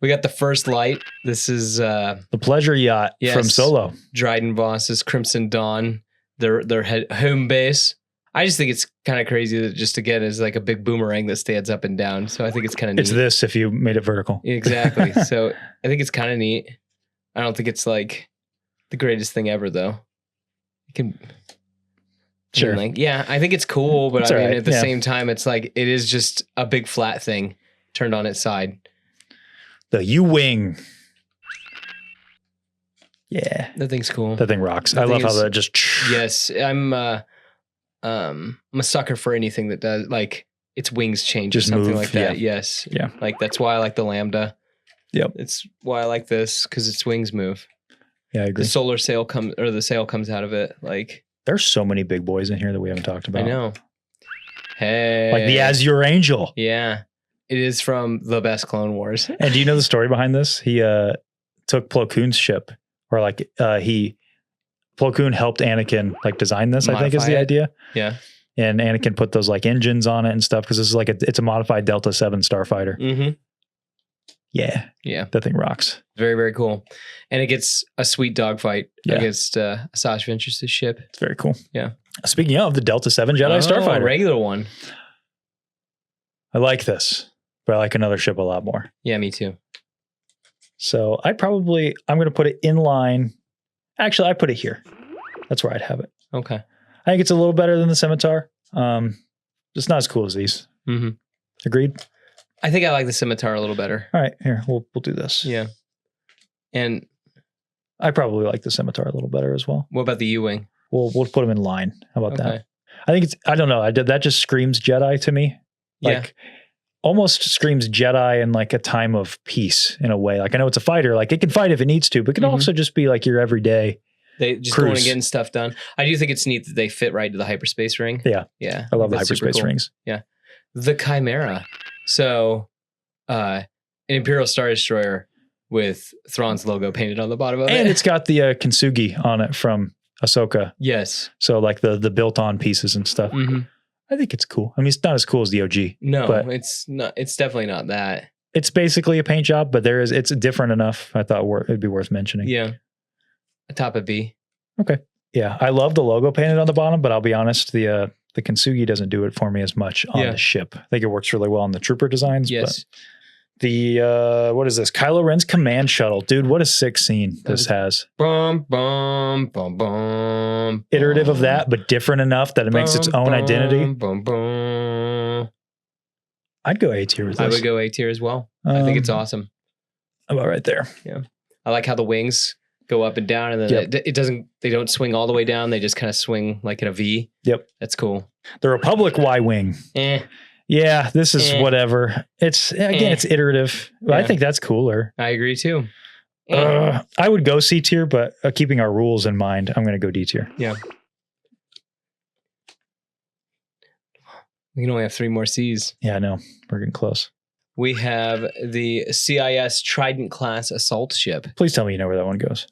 We got the first light. This is the Pleasure Yacht from Solo. Dryden Voss's Crimson Dawn, their home base. I just think it's kind of crazy that just again is like a big boomerang that stands up and down. So I think it's kind of neat. It's this if you made it vertical. Exactly. So I think it's kind of neat. I don't think it's like the greatest thing ever though. You can sure. I think it's cool, but I mean at the same time it's like it is just a big flat thing turned on its side. The U-Wing. Yeah. That thing's cool. That thing rocks. I love how that just... Yes. I'm a sucker for anything that does, like, its wings change just or something like that. Yeah. Yes. Yeah. Like, that's why I like the Lambda. Yep. It's why I like this, because its wings move. Yeah, I agree. The solar sail the sail comes out of it. Like... There's so many big boys in here that we haven't talked about. I know. Hey. Like the Azure Angel. Yeah. It is from the best Clone Wars. And do you know the story behind this? He took Plo Koon's ship, or like Plo Koon helped Anakin like design this. I think is the idea. Yeah. And Anakin put those like engines on it and stuff because this is like it's a modified Delta 7 Starfighter. Mm-hmm. Yeah. Yeah. That thing rocks. Very, very cool. And it gets a sweet dogfight against Asajj Ventress' ship. It's very cool. Yeah. Speaking of the Delta 7 Jedi Starfighter. A regular one. I like this. But I like another ship a lot more. Yeah, me too. So I'm going to put it in line. Actually, I put it here. That's where I'd have it. Okay. I think it's a little better than the Scimitar. It's not as cool as these. Mm-hmm. Agreed? I think I like the Scimitar a little better. All right, here, we'll do this. Yeah. And I probably like the Scimitar a little better as well. What about the U-Wing? We'll put them in line. How about that? I think I don't know. That just screams Jedi to me. Like, almost screams Jedi in like a time of peace in a way. Like I know it's a fighter, like it can fight if it needs to, but it can also just be like your everyday. They just going and getting stuff done. I do think it's neat that they fit right to the hyperspace ring. Yeah. Yeah. I love the hyperspace rings. Yeah. The Chimera. So an Imperial Star Destroyer with Thrawn's logo painted on the bottom of it. And it's got the Kintsugi on it from Ahsoka. Yes. So like the built-on pieces and stuff. Mm-hmm. I think it's cool. I mean, it's not as cool as the OG. No, but it's not. It's definitely not that. It's basically a paint job, but it's different enough. I thought it'd be worth mentioning. Yeah. A top of B. Okay. Yeah. I love the logo painted on the bottom, but I'll be honest, the Kintsugi doesn't do it for me as much on the ship. I think it works really well on the trooper designs. Yes. But what is this? Kylo Ren's command shuttle. Dude, what a sick scene this has. Bum, bum, bum, bum, iterative of that, but different enough that it makes its own identity. Bum, bum. I'd go A tier with this. I would go A tier as well. I think it's awesome. About right there. Yeah. I like how the wings go up and down, and then they don't swing all the way down. They just kind of swing like in a V. Yep. That's cool. The Republic Y-Wing. Yeah, this is whatever. It's iterative. But I think that's cooler. I agree too. I would go C tier, but keeping our rules in mind, I'm going to go D tier. Yeah. We can only have 3 more C's. Yeah, I know. We're getting close. We have the CIS Trident class assault ship. Please tell me you know where that one goes.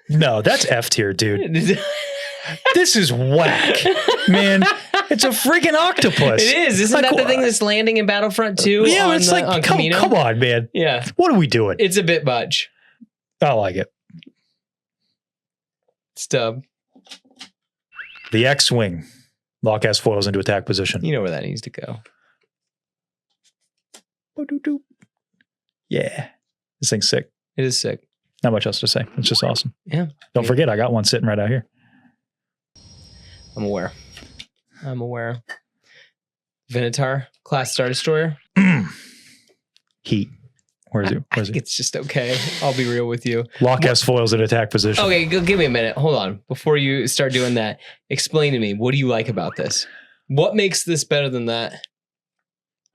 No, that's F tier, dude. This is whack, man. It's a freaking octopus. It is. Isn't that the thing that's landing in Battlefront 2? Yeah, it's like, come on, man. Yeah. What are we doing? It's a bit much. I like it. Stub. The X-Wing. Lock S foils into attack position. You know where that needs to go. Yeah. This thing's sick. It is sick. Not much else to say. It's just awesome. Yeah. Don't forget, I got one sitting right out here. I'm aware. Venator, class Star Destroyer. Heat. Where is it? I think it's just okay. I'll be real with you. Lock S foils in attack position. Okay, give me a minute. Hold on. Before you start doing that, explain to me, what do you like about this? What makes this better than that?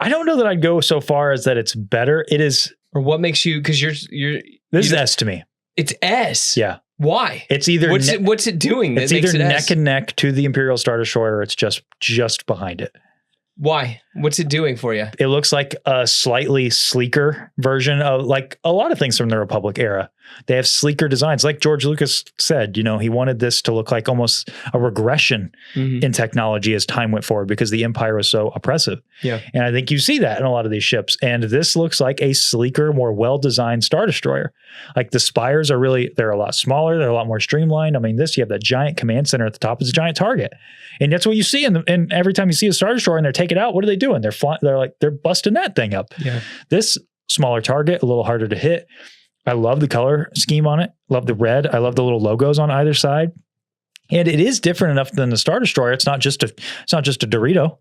I don't know that I'd go so far as that it's better. It is. Or what makes you, because you're This is S to me. It's S. Yeah. Why? It's either what's it doing? It's either neck and neck to the Imperial Star Destroyer, or it's just behind it. Why? What's it doing for you? It looks like a slightly sleeker version of like a lot of things from the Republic era. They have sleeker designs. Like George Lucas said, he wanted this to look like almost a regression in technology as time went forward because the Empire was so oppressive. Yeah. And I think you see that in a lot of these ships. And this looks like a sleeker, more well-designed Star Destroyer. Like the spires they're a lot smaller. They're a lot more streamlined. I mean, you have that giant command center at the top. It's a giant target. And that's what you see. And every time you see a Star Destroyer and they're taking it out, what are they doing? They're busting that thing up. Yeah. This smaller target, a little harder to hit. I love the color scheme on it. Love the red. I love the little logos on either side. And it is different enough than the Star Destroyer. It's not just a Dorito,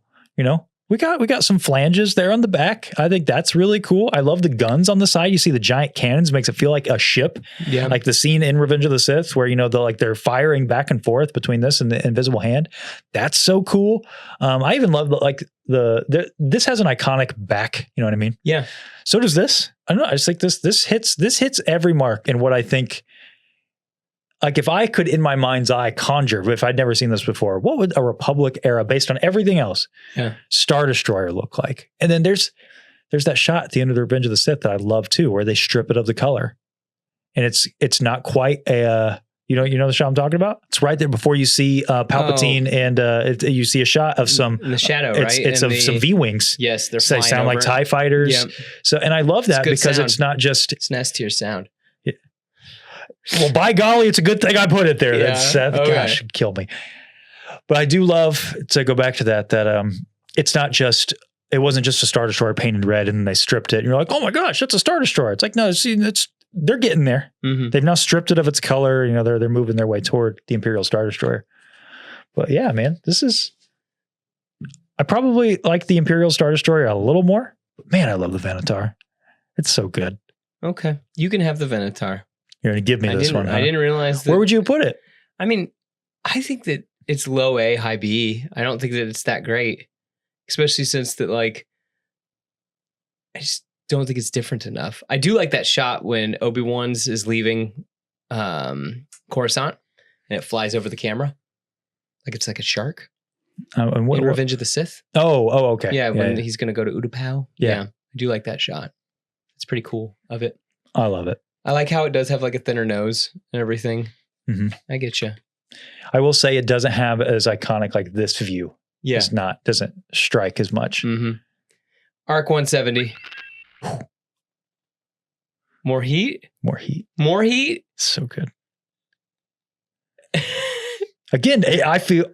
We got some flanges there on the back. I think that's really cool. I love the guns on the side. You see the giant cannons, makes it feel like a ship. Yeah. Like the scene in Revenge of the Sith where, they're firing back and forth between this and the invisible hand. That's so cool. I even love this has an iconic back. You know what I mean? Yeah. So does this. I don't know. I just think this hits every mark in what I think. Like if I could in my mind's eye conjure, if I'd never seen this before, what would a Republic era based on everything else Star Destroyer look like? And then there's that shot at the end of the Revenge of the Sith that I love too, where they strip it of the color. And it's not quite a you know the shot I'm talking about? It's right there before you see Palpatine and you see a shot of some in the shadow, right? It's of some V-wings. Yes, they sound like TIE fighters. Yep. So and I love that because sound. It's not just it's an S-tier sound. Well, by golly, it's a good thing I put it there. That's Seth. Okay. Gosh, it'd kill me. But I do love to go back to that it's not just, it wasn't just a Star Destroyer painted red and then they stripped it. And you're like, oh my gosh, that's a Star Destroyer. It's like, no, they're getting there. Mm-hmm. They've now stripped it of its color. They're moving their way toward the Imperial Star Destroyer. But yeah, man, I probably like the Imperial Star Destroyer a little more. But man, I love the Venator. It's so good. Okay. You can have the Venator. You're going to give me this one. Huh? I didn't realize that. Where would you put it? I mean, I think that it's low A, high B. I don't think that it's that great, especially since that, I just don't think it's different enough. I do like that shot when Obi-Wan's is leaving Coruscant and it flies over the camera. Like it's like a shark. In Revenge of the Sith. Oh, okay. Yeah, when he's going to go to Utapau. Yeah. I do like that shot. It's pretty cool of it. I love it. I like how it does have like a thinner nose and everything. Mm-hmm. I get you. I will say it doesn't have as iconic like this view. Yeah. Doesn't strike as much. Mm-hmm. Arc 170. More heat? More heat. More heat? So good. Again, I feel,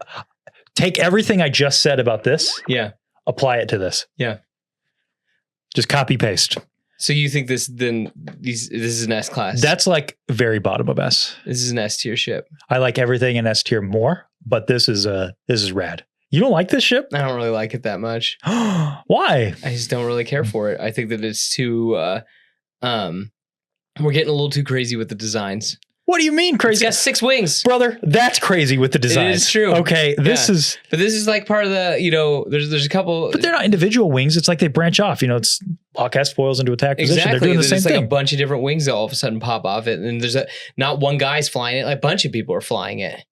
take everything I just said about this. Yeah. Apply it to this. Yeah. Just copy paste. So you think this is an S class? That's like very bottom of S. This is an S tier ship. I like everything in S tier more, but this is rad. You don't like this ship? I don't really like it that much. Why? I just don't really care for it. I think that it's too we're getting a little too crazy with the designs. What do you mean crazy? It's got 6 wings. Brother, that's crazy with the designs. It is true. Okay, But this is like part of the, there's a couple. But they're not individual wings. It's like they branch off. It's podcast foils into attack position. Exactly. They're doing the same thing. Like a bunch of different wings that all of a sudden pop off it. And there's not one guy's flying it. Like a bunch of people are flying it.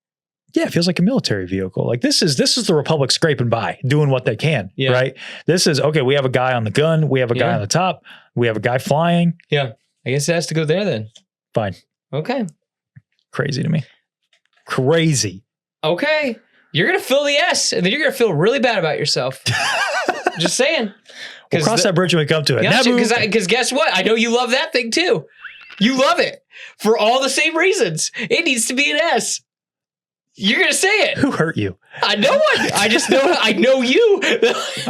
Yeah, it feels like a military vehicle. Like this is the Republic scraping by, doing what they can, right? This is, okay, we have a guy on the gun. We have a guy on the top. We have a guy flying. Yeah. I guess it has to go there then. Fine. Okay. Crazy to me. Crazy. Okay. You're going to fill the S, and then you're going to feel really bad about yourself. Just saying. We'll cross that bridge when we come to it. Because guess what? I know you love that thing too. You love it for all the same reasons. It needs to be an S. You're going to say it. Who hurt you? No one. I just know. I know you.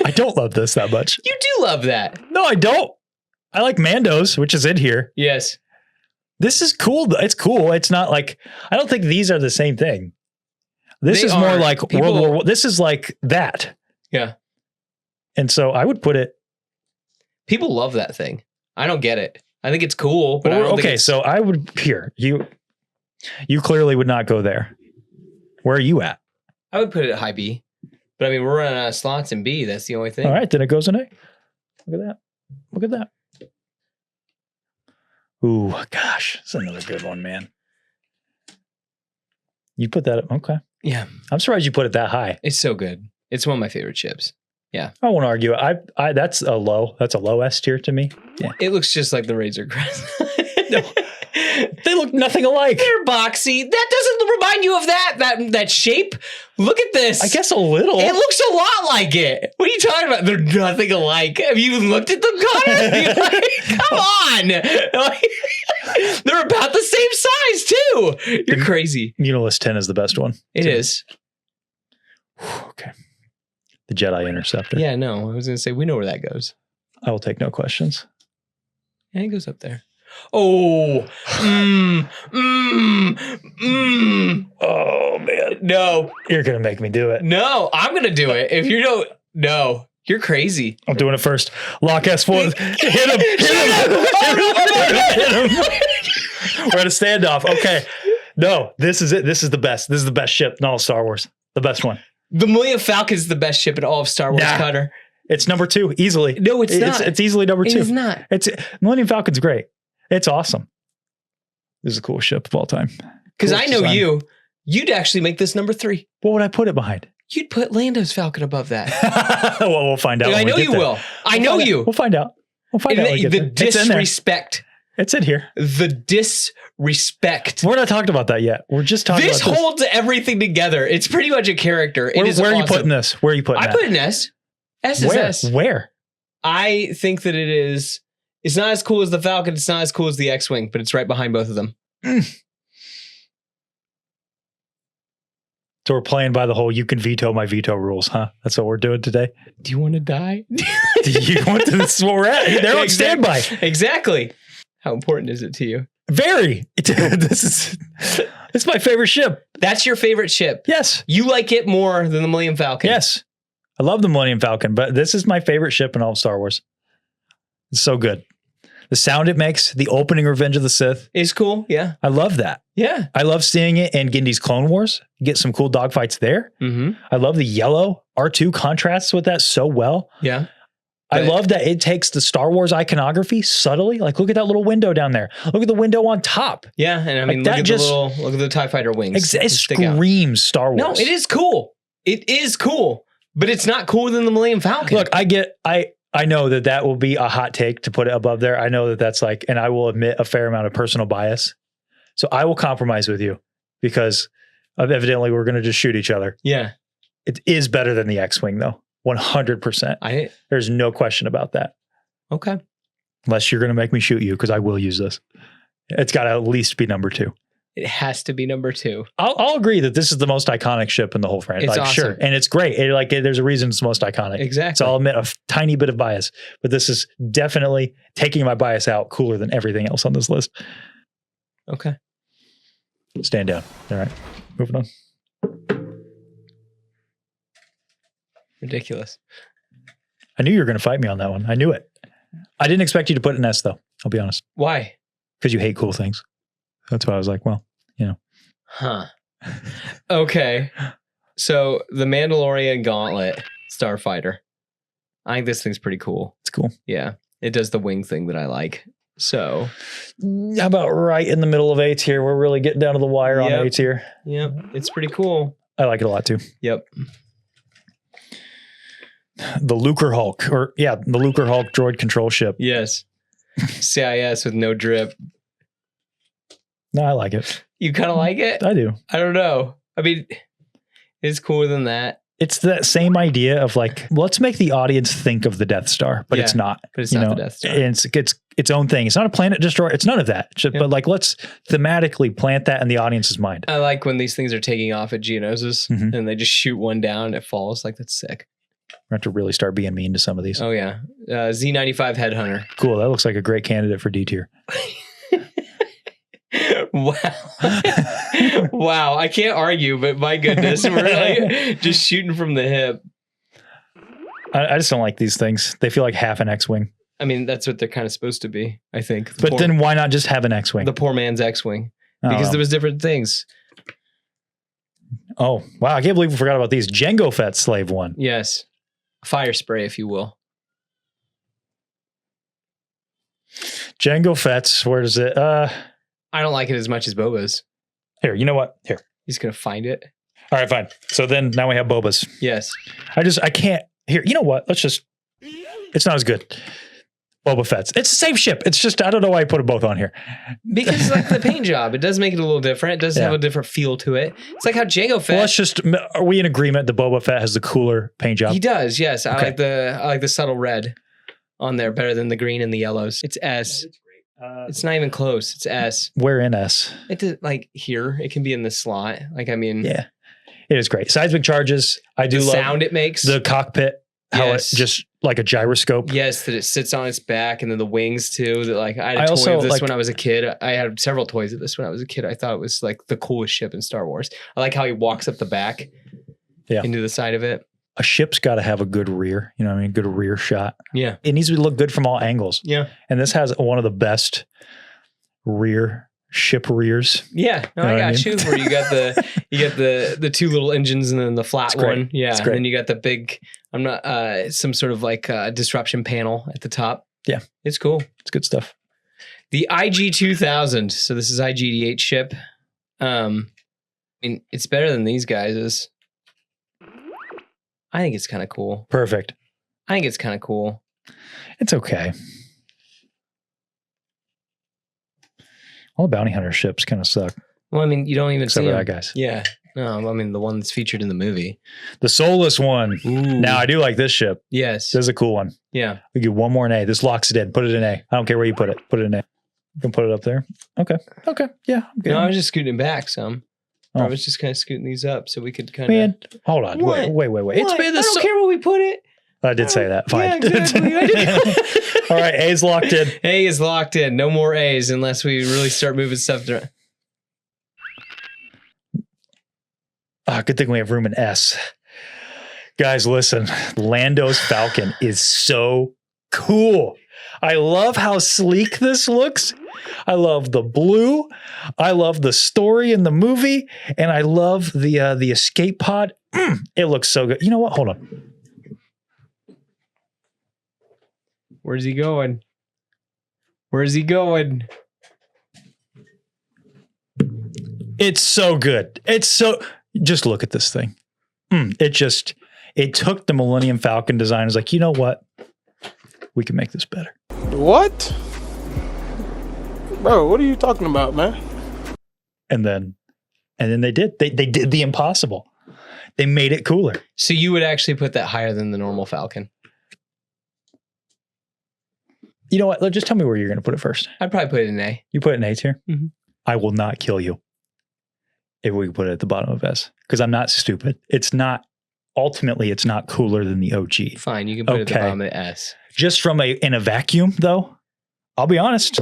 I don't love this that much. You do love that. No, I don't. I like Mando's, which is in here. Yes. This is cool. It's cool. It's not like, I don't think these are the same thing. This is more like World War. This is like that. Yeah. And so I would put it. People love that thing. I don't get it. I think it's cool, but I don't think so I would here. You clearly would not go there. Where are you at? I would put it at high B. But I mean, we're running out of slots in B. That's the only thing. All right, then it goes in A. Look at that. Look at that. Ooh, gosh. That's another good one, man. You put that up. Okay. Yeah. I'm surprised you put it that high. It's so good. It's one of my favorite ships. Yeah. I won't argue. That's a low S tier to me. Yeah. It looks just like the Razor Crest. No. They look nothing alike. They're boxy. That doesn't remind you of that shape. Look at this. I guess a little. It looks a lot like it. What are you talking about? They're nothing alike. Have you even looked at them, Connor? Come on. They're about the same size too. You're crazy. Unilist 10 is the best one. It is. Okay. The Jedi Interceptor. Yeah, no. I was going to say, we know where that goes. I will take no questions. Yeah, it goes up there. Oh, Oh, man. No. You're going to make me do it. No, I'm going to do it. If you don't, no. You're crazy. I'm doing it first. Lock S4. Hit him. We're at a standoff. Okay. No, this is it. This is the best. This is the best ship in all of Star Wars. The best one. The Millennium Falcon is the best ship in all of Star Wars, Cutter. It's number 2, easily. No, it's not. It's easily number 2. It's not. Millennium Falcon's great. It's awesome. This is the coolest ship of all time. Because I know you'd actually make this number 3. What would I put it behind? You'd put Lando's Falcon above that. Well, we'll find out. I know you will. I know you. We'll find out. We'll find out. The disrespect. It's in here. The disrespect. We're not talking about that yet. We're just talking about this. This holds everything together. It's pretty much a character. Where are you putting this? Where are you putting that? I put an S. S is S. Where? I think that it is. It's not as cool as the Falcon. It's not as cool as the X-Wing, but it's right behind both of them. So we're playing by the whole you can veto my veto rules, huh? That's what we're doing today. Do you want to die? Do you want to? This is where we're at. They're on standby. Exactly. How important is it to you? Very. It's my favorite ship. That's your favorite ship? Yes. You like it more than the Millennium Falcon? Yes. I love the Millennium Falcon, but this is my favorite ship in all of Star Wars. It's so good. The sound it makes, the opening Revenge of the Sith. Is cool, yeah. I love that. Yeah. I love seeing it in Gindy's Clone Wars. You get some cool dogfights there. Mm-hmm. I love the yellow. R2 contrasts with that so well. Yeah. I love that it takes the Star Wars iconography subtly. Like, look at that little window down there. Look at the window on top. Yeah, and I mean, like look at the TIE Fighter wings. It screams Star Wars. No, it is cool. It is cool, but it's not cooler than the Millennium Falcon. Look, I know that will be a hot take to put it above there. I know that's like, and I will admit a fair amount of personal bias. So I will compromise with you because evidently we're going to just shoot each other. Yeah. It is better than the X-Wing though. 100%. There's no question about that. Okay. Unless you're going to make me shoot you because I will use this. It's got to at least be number 2. It has to be number 2. I'll agree that this is the most iconic ship in the whole franchise. It's like, awesome. Sure. And it's great. There's a reason it's the most iconic. Exactly. So I'll admit a tiny bit of bias, but this is definitely taking my bias out cooler than everything else on this list. Okay. Stand down. All right. Moving on. Ridiculous. I knew you were going to fight me on that one. I knew it. I didn't expect you to put an S though. I'll be honest. Why? Because you hate cool things. That's why I was like, well, you know. Huh. Okay. So the Mandalorian Gauntlet Starfighter. I think this thing's pretty cool. It's cool. Yeah. It does the wing thing that I like. So how about right in the middle of A tier? We're really getting down to the wire on A tier. Yep. It's pretty cool. I like it a lot too. Yep. The Lucre Hulk, the Lucre Hulk droid control ship. Yes. CIS with no drip. No, I like it. You kind of like it? I do. I don't know. I mean, It's cooler than that. It's that same idea of like, let's make the audience think of the Death Star, but it's not. But it's not the Death Star. And it's its own thing. It's not a planet destroyer. It's none of that. But like, let's thematically plant that in the audience's mind. I like when these things are taking off at Geonosis and they just shoot one down and it falls. Like, that's sick. We're going to have to really start being mean to some of these. Oh, yeah. Z95 Headhunter. Cool. That looks like a great candidate for D tier. Wow. Wow. I can't argue, but my goodness, we're like just shooting from the hip. I just don't like these things. They feel like half an X-Wing. I mean, that's what they're kind of supposed to be, I think. But then why not just have an X-Wing? The poor man's X-Wing. Because there was different things. Oh, wow. I can't believe we forgot about these. Jango Fett Slave 1. Yes. Fire spray, if you will. Jango Fett's, where is it? I don't like it as much as Boba's. Here, you know what? Here. He's going to find it. All right, fine. So then now we have Boba's. Yes. I can't. Here, you know what? It's not as good. Boba Fett's. It's the same ship. It's just, I don't know why I put them both on here. Because like the paint job, it does make it a little different. It does have a different feel to it. It's like how Jango Fett. Well, are we in agreement that Boba Fett has the cooler paint job? He does, yes. Okay. I like the subtle red on there better than the green and the yellows. It's S. It's not even close. It's S. Where in S? It did, like here. It can be in the slot. Like, I mean. Yeah. It is great. Seismic charges. I do love the sound it makes. The cockpit. How it just like a gyroscope. Yes, that it sits on its back, and then the wings too. That like I had a toy of this when I was a kid. I had several toys of this when I was a kid. I thought it was like the coolest ship in Star Wars. I like how he walks up the back into the side of it. A ship's got to have a good rear. You know what I mean? Good rear shot. Yeah. It needs to look good from all angles. Yeah. And this has one of the best ship rears. Yeah. No, I got you. Where you got the two little engines and then the flat one. Yeah. And then you got the big, some sort of like disruption panel at the top. Yeah. It's cool. It's good stuff. The IG-2000. So this is IG-88 ship. I mean, it's better than these guys'. I think it's kind of cool. Perfect. I think it's kind of cool. It's okay. All the bounty hunter ships kind of suck. Well, I mean, you don't even see them. That guys. Yeah. No, I mean, the one that's featured in the movie. The soulless one. Ooh. Now, I do like this ship. Yes. This is a cool one. Yeah. We give one more an A. This locks it in. Put it in A. I don't care where you put it. Put it in A. You can put it up there. Okay. Yeah. I'm good. No, I was just scooting back some. I was just kind of scooting these up so we could kind of. Man, hold on. Wait. It's been I don't care where we put it. I did say that. Fine. Yeah, exactly. All right. A's locked in. A is locked in. No more A's unless we really start moving stuff around. Good thing we have room in S. Guys, listen. Lando's Falcon is so cool. I love how sleek this looks. I love the blue. I love the story in the movie. And I love the escape pod. It looks so good. You know what? Hold on. Where's he going? Where's he going? It's so good. Just look at this thing. It took the Millennium Falcon design. It was like, you know what? We can make this better. What? Bro, what are you talking about, man? And then they did. They did the impossible. They made it cooler. So you would actually put that higher than the normal Falcon? You know what? Just tell me where you're going to put it first. I'd probably put it in A. You put it in A tier? Mm-hmm. I will not kill you if we put it at the bottom of S, because I'm not stupid. Ultimately, it's not cooler than the OG. Fine, you can put it at the bottom of S. Just in a vacuum, though, I'll be honest,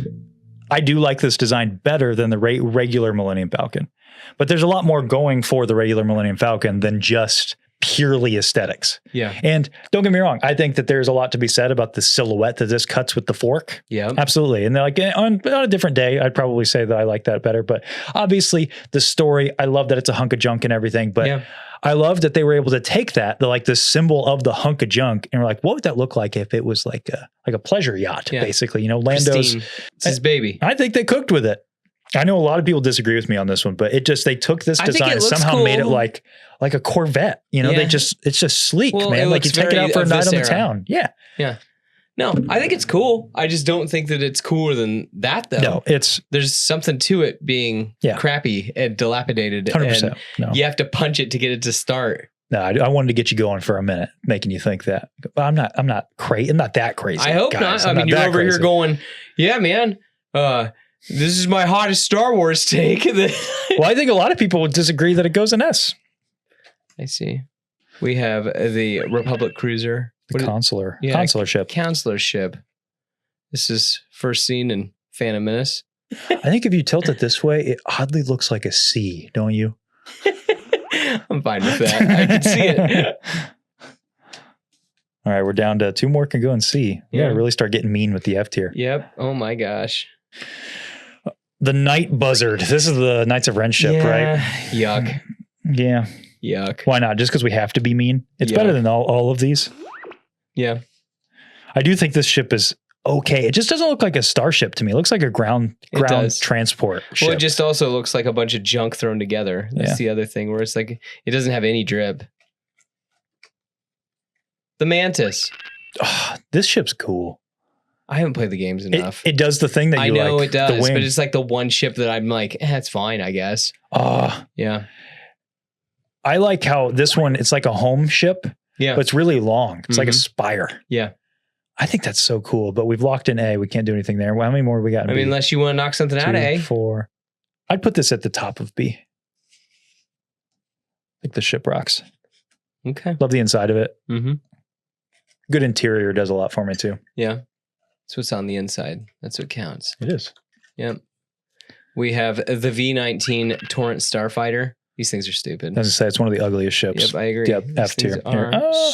I do like this design better than the regular Millennium Falcon. But there's a lot more going for the regular Millennium Falcon than just purely aesthetics. Yeah. And don't get me wrong, I think that there's a lot to be said about the silhouette that this cuts with the fork. Yeah. Absolutely. And they're like, on a different day, I'd probably say that I like that better. But obviously the story, I love that it's a hunk of junk and everything. But I love that they were able to take that, the symbol of the hunk of junk, and we're like, what would that look like if it was like a pleasure yacht, basically? You know, Lando's. It's his baby. I think they cooked with it. I know a lot of people disagree with me on this one, but they took this design and somehow made it like a Corvette. You know, it's just sleek, man. Like you take it out for a night on the town. Yeah. Yeah. No, I think it's cool. I just don't think that it's cooler than that, though. No, there's something to it being crappy and dilapidated. 100%. No. You have to punch it to get it to start. No, I wanted to get you going for a minute, making you think that. But I'm not that crazy. I hope not. I mean, you're over here going, yeah, man, this is my hottest Star Wars take. Well, I think a lot of people would disagree that it goes in S. I see. We have the Republic Cruiser. The consular ship. Counselor ship. This is first seen in Phantom Menace. I think if you tilt it this way, it oddly looks like a C, don't you? I'm fine with that. I can see it. All right, we're down to 2 more can go in C. We gotta really start getting mean with the F tier. Yep. Oh my gosh. The Night Buzzard. This is the Knights of Ren ship, right? Yuck. Yeah. Yuck. Why not? Just because we have to be mean? It's better than all of these. Yeah. I do think this ship is okay. It just doesn't look like a starship to me. It looks like a ground transport ship. Well, it just also looks like a bunch of junk thrown together. That's the other thing where it's like, it doesn't have any drip. The Mantis. Oh, this ship's cool. I haven't played the games enough. It does the thing that you like. I know it does, but it's like the one ship that I'm like, it's fine, I guess. Yeah. I like how this one, it's like a home ship. Yeah. But it's really long. It's like a spire. Yeah. I think that's so cool, but we've locked in A. We can't do anything there. Well, how many more we got in B? Unless you want to knock something out of A. 4. I'd put this at the top of B. Like the ship rocks. Okay. Love the inside of it. Mm-hmm. Good interior does a lot for me too. Yeah. That's what's on the inside. That's what counts. It is. Yep. We have the V-19 Torrent Starfighter. These things are stupid. As I say, it's one of the ugliest ships. Yep, I agree. Yep, F tier.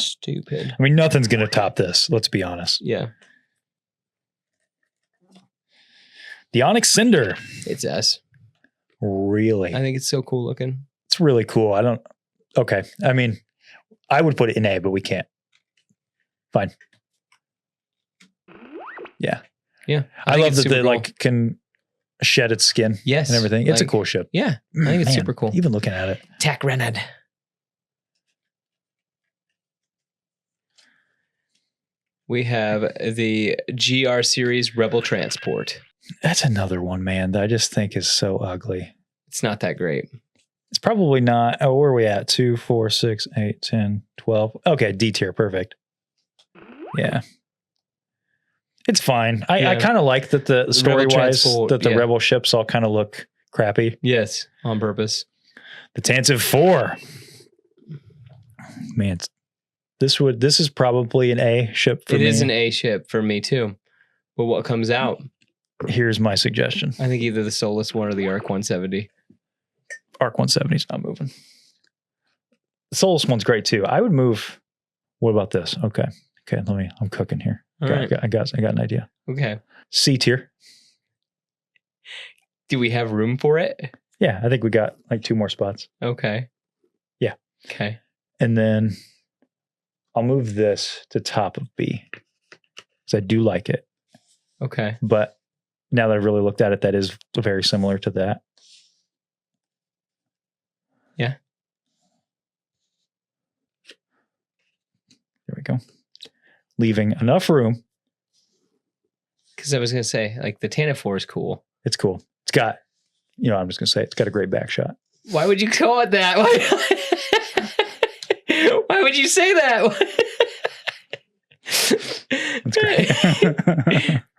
Stupid. I mean, nothing's going to top this. Let's be honest. Yeah. The Onyx Cinder. It's S. Really? I think it's so cool looking. It's really cool. Okay. I mean, I would put it in A, but we can't. Fine. Yeah. Yeah. I love that they can shed its skin. Yes. And everything. It's a cool ship. Yeah. I think it's super cool. Even looking at it. Tack Renad. We have the GR series Rebel Transport. That's another one, man, that I just think is so ugly. It's not that great. It's probably not. Oh, where are we at? 2, 4, 6, 8, 10, 12. Okay, D tier. Perfect. Yeah. It's fine. I kind of like that the story-wise that the Rebel ships all kind of look crappy. Yes, on purpose. The Tantive 4. Man, this is probably an A ship for me. It is an A ship for me too. But what comes out? Here's my suggestion. I think either the Solus one or the Arc 170. Arc 170 is not moving. The Solus one's great too. I would move. What about this? Okay. I'm cooking here. I got an idea. Okay. C tier. Do we have room for it? Yeah, I think we got like 2 more spots. Okay. Yeah. Okay. And then I'll move this to top of B because I do like it. Okay. But now that I've really looked at it, that is very similar to that. Yeah. There we go. Leaving enough room. Because I was going to say, like, the Tantive 4 is cool. It's cool. It's got, I'm just going to say, it's got a great back shot. Why would you call it that? Why would you say that? That's great.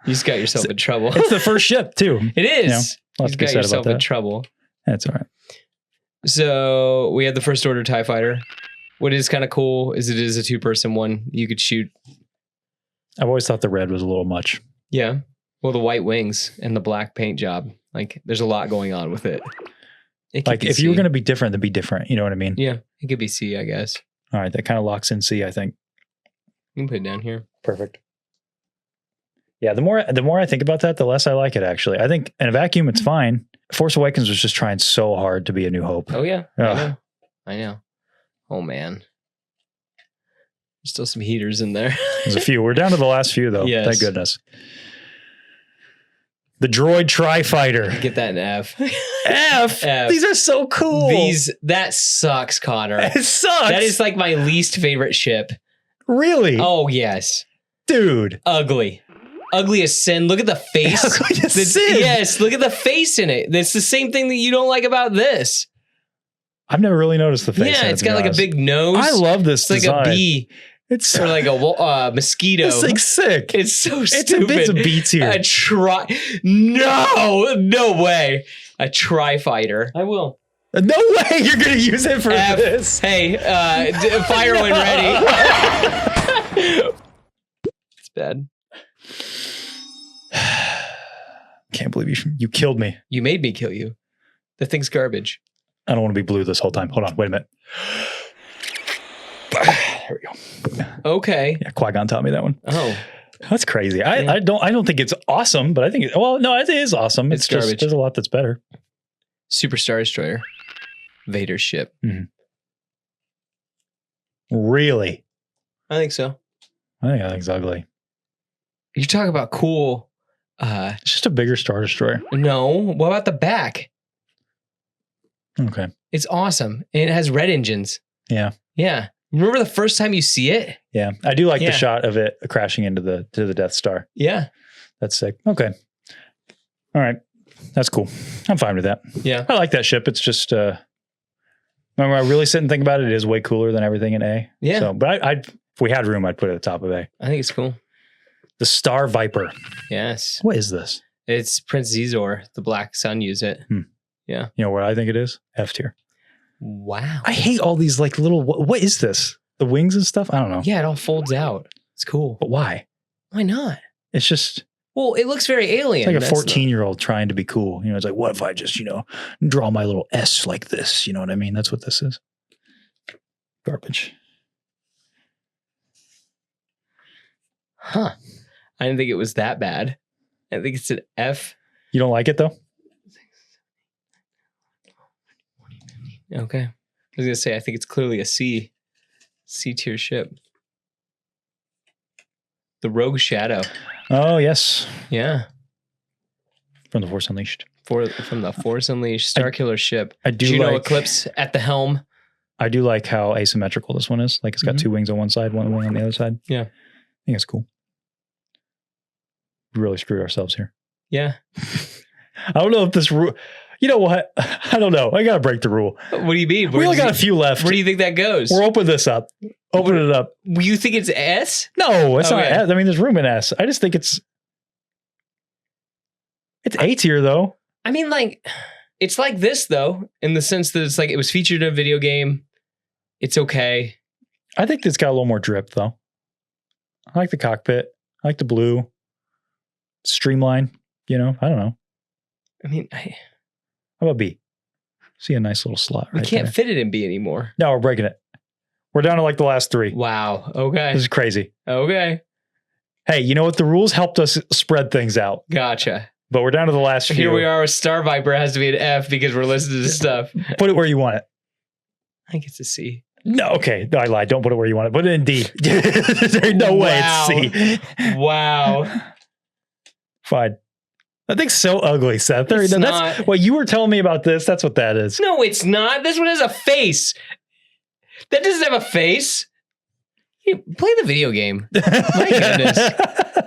You just got yourself in trouble. It's the first ship, too. It is. You just got yourself in trouble. That's all right. So we had the First Order TIE Fighter. What is kind of cool is it is a 2-person one. You could shoot. I've always thought the red was a little much. Yeah. Well, the white wings and the black paint job. Like, there's a lot going on with it. Like, if you were going to be different, then be different. You know what I mean? Yeah. It could be C, I guess. All right. That kind of locks in C, I think. You can put it down here. Perfect. Yeah. The more I think about that, the less I like it, actually. I think in a vacuum, it's fine. Force Awakens was just trying so hard to be A New Hope. Oh, yeah. I know. Oh, man. There's still some heaters in there. There's a few. We're down to the last few, though. Yes. Thank goodness. The Droid Tri-Fighter. Get that in F. F? These are so cool. That sucks, Connor. It sucks. That is like my least favorite ship. Really? Oh, yes. Dude. Ugly as sin. Look at the face. Ugly as sin. Yes, look at the face in it. That's the same thing that you don't like about this. I've never really noticed the face. Yeah, it's got like a big nose. I love this It's design. like a bee. It's or like a mosquito. It's like sick. It's so stupid. It's a B tier. No way. A tri-fighter. I will. No way you're going to use it for this. Hey, fire when ready. It's bad. Can't believe you killed me. You made me kill you. The thing's garbage. I don't want to be blue this whole time. Hold on. Wait a minute. There we go. Okay. Yeah, Qui-Gon taught me that one. Oh. That's crazy. I don't think it's awesome, but I think it is awesome. It's garbage. Just, there's a lot that's better. Super Star Destroyer. Vader's ship. Mm-hmm. Really? I think so. I think it's ugly. You talk about cool. It's just a bigger Star Destroyer. No. What about the back? Okay. It's awesome. And it has red engines. Yeah. Yeah. Remember the first time you see it? Yeah. I do like the shot of it crashing into the Death Star. Yeah. That's sick. Okay. All right. That's cool. I'm fine with that. Yeah. I like that ship. It's just when I really sit and think about it, it is way cooler than everything in A. Yeah. So, but if we had room, I'd put it at the top of A. I think it's cool. The Star Viper. Yes. What is this? It's Prince Zizor. The Black Sun used it. Yeah. You know what I think it is? F tier. Wow. I hate all these like little, what is this? The wings and stuff? I don't know. Yeah, it all folds out. It's cool. But why? Why not? It's just. Well, it looks very alien. It's like a 14-year-old trying to be cool. You know, it's like, what if I just, draw my little S like this? You know what I mean? That's what this is. Garbage. Huh. I didn't think it was that bad. I think it's an F. You don't like it though? Okay. I was going to say, I think it's clearly a C tier ship. The Rogue Shadow. Oh, yes. Yeah. From the Force Unleashed. From the Force Unleashed Starkiller ship. I do Juno like Eclipse at the helm. I do like how asymmetrical this one is. Like it's got two wings on one side, one wing on the other side. Yeah. I think it's cool. We really screwed ourselves here. Yeah. I don't know if this rule. You know what? I don't know. I got to break the rule. What do you mean? We only got a few left. Where do you think that goes? We're open this up. Open it up. You think it's S? No, it's not S. I mean, there's room in S. I just think it's A tier though. I mean, like, it's like this though, in the sense that it's like it was featured in a video game. It's okay. I think it's got a little more drip though. I like the cockpit. I like the blue. Streamline. I don't know. I mean, how about B? See a nice little slot right there. We can't fit it in B anymore. No, we're breaking it. We're down to like the last three. Wow. Okay. This is crazy. Okay. Hey, you know what? The rules helped us spread things out. Gotcha. But we're down to the last few. Here we are with Star Viper. It has to be an F because we're listening to stuff. Put it where you want it. I think it's a C. No, okay. No, I lied. Don't put it where you want it. Put it in D. There's no way it's C. Wow. Fine. That thing's so ugly, Seth. It's That's what you were telling me about this. That's what that is. No, it's not. This one has a face. That doesn't have a face. Play the video game. My goodness.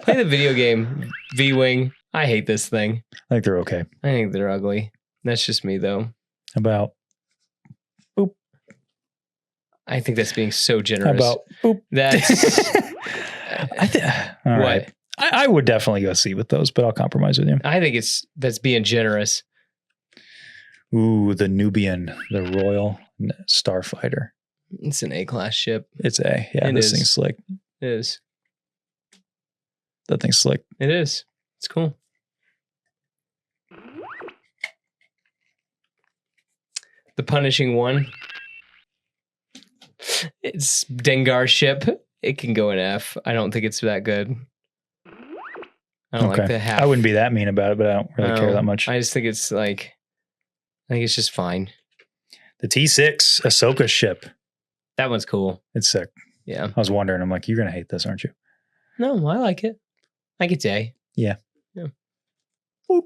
Play the video game, V-Wing. I hate this thing. I think they're okay. I think they're ugly. That's just me, though. About boop. I think that's being so generous. About boop. That's all what? Right. I would definitely go C with those, but I'll compromise with you. I think that's being generous. Ooh, the Nubian, the Royal Starfighter. It's an A-class ship. It's A. Yeah, this thing's slick. It is. That thing's slick. It is. It's cool. The Punishing One. It's Dengar's ship. It can go in F. I don't think it's that good. I don't like the half. I wouldn't be that mean about it, but I don't really care that much. I just think it's like, I think it's just fine. The T6 Ahsoka ship. That one's cool. It's sick. Yeah. I was wondering. I'm like, you're going to hate this, aren't you? No, I like it. I think it's A. Yeah. Boop.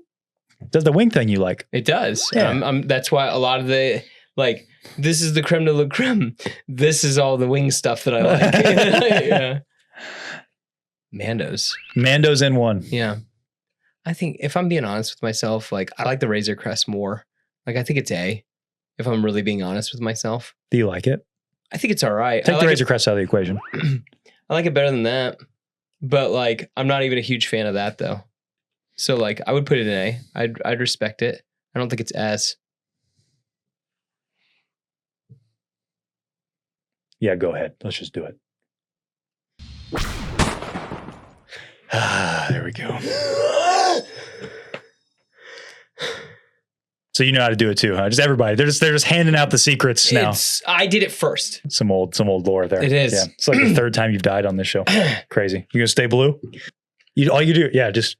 Does the wing thing you like? It does. Yeah. That's why a lot of the, like, this is the creme de la creme. This is all the wing stuff that I like. Yeah. Mando's N1. Yeah. I think if I'm being honest with myself, like I like the Razor Crest more. Like I think it's A, if I'm really being honest with myself. Do you like it? I think it's all right. Take the Razor Crest out of the equation. I like it better than that. But like I'm not even a huge fan of that though. So like I would put it in A. I'd respect it. I don't think it's S. Yeah, go ahead. Let's just do it. There we go. So you know how to do it too, huh? Just everybody. They're just handing out the secrets now. I did it first. Some old lore there. It is. Yeah. It's like the third time you've died on this show. Crazy. You gonna stay blue? All you do, yeah, just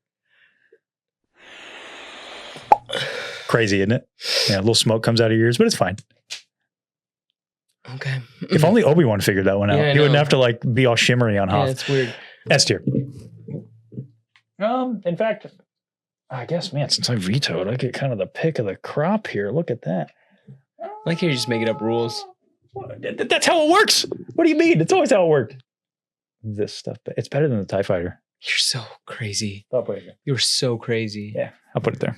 crazy, isn't it? Yeah, a little smoke comes out of your ears, but it's fine. Okay. If only Obi-Wan figured that one out. Yeah, he wouldn't have to like be all shimmery on Hoth. Yeah, it's weird. S tier. In fact, I guess, man, since I vetoed, I get kind of the pick of the crop here. Look at that. Like you're just making up rules. That's how it works. What do you mean? It's always how it worked. This stuff, it's better than the TIE Fighter. You're so crazy. I'll put it there. You're so crazy. Yeah, I'll put it there.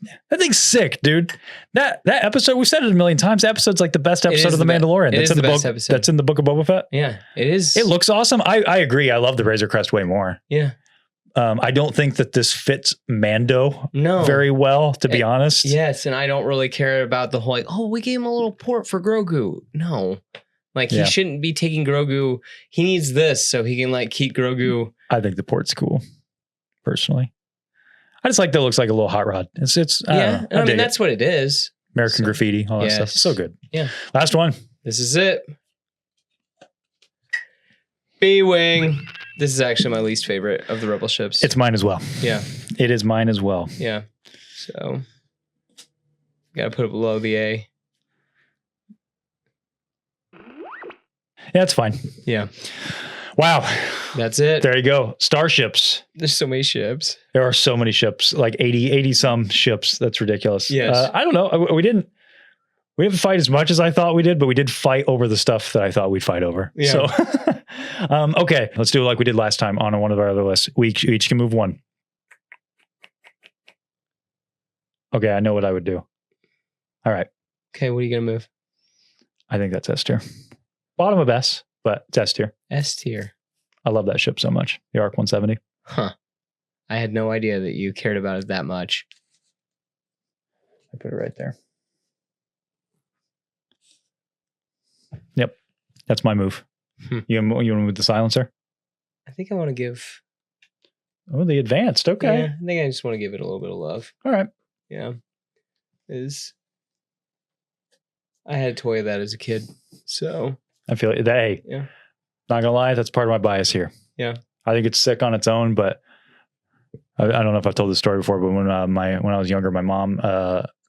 Yeah. That thing's sick, dude. That episode, we've said it a million times. That episode's like the best episode of The Mandalorian. That's in the best episode. That's in the Book of Boba Fett. Yeah, it is. It looks awesome. I agree. I love the Razor Crest way more. Yeah. I don't think that this fits Mando very well, to be honest. Yes, and I don't really care about the whole like, oh, we gave him a little port for Grogu. No. Like he shouldn't be taking Grogu. He needs this so he can like keep Grogu. I think the port's cool, personally. I just like that it looks like a little hot rod. It's I mean that's what it is. American graffiti, all that stuff. It's so good. Yeah. Last one. This is it. B-Wing. This is actually my least favorite of the Rebel ships. It's mine as well. Yeah. It is mine as well. Yeah. So gotta put it below the A. Yeah, it's fine. Yeah. Wow. That's it. There you go. Starships. There's so many ships. There are so many ships, like 80 some ships. That's ridiculous. Yes. I don't know. We didn't fight as much as I thought we did, but we did fight over the stuff that I thought we'd fight over. Yeah. So, okay, let's do it like we did last time on one of our other lists. We each can move one. Okay, I know what I would do. All right. Okay, what are you going to move? I think that's S tier. Bottom of S, but it's S tier. S tier. I love that ship so much. The ARC 170. Huh. I had no idea that you cared about it that much. I put it right there. Yep. That's my move. You want to move the silencer? I think I want to give... Oh, the advanced. Okay. Yeah, I think I just want to give it a little bit of love. All right. Yeah. I had a toy of that as a kid. So... I feel like that. Yeah. Not gonna lie, that's part of my bias here. Yeah. I think it's sick on its own, but I don't know if I've told this story before, but when I was younger, my mom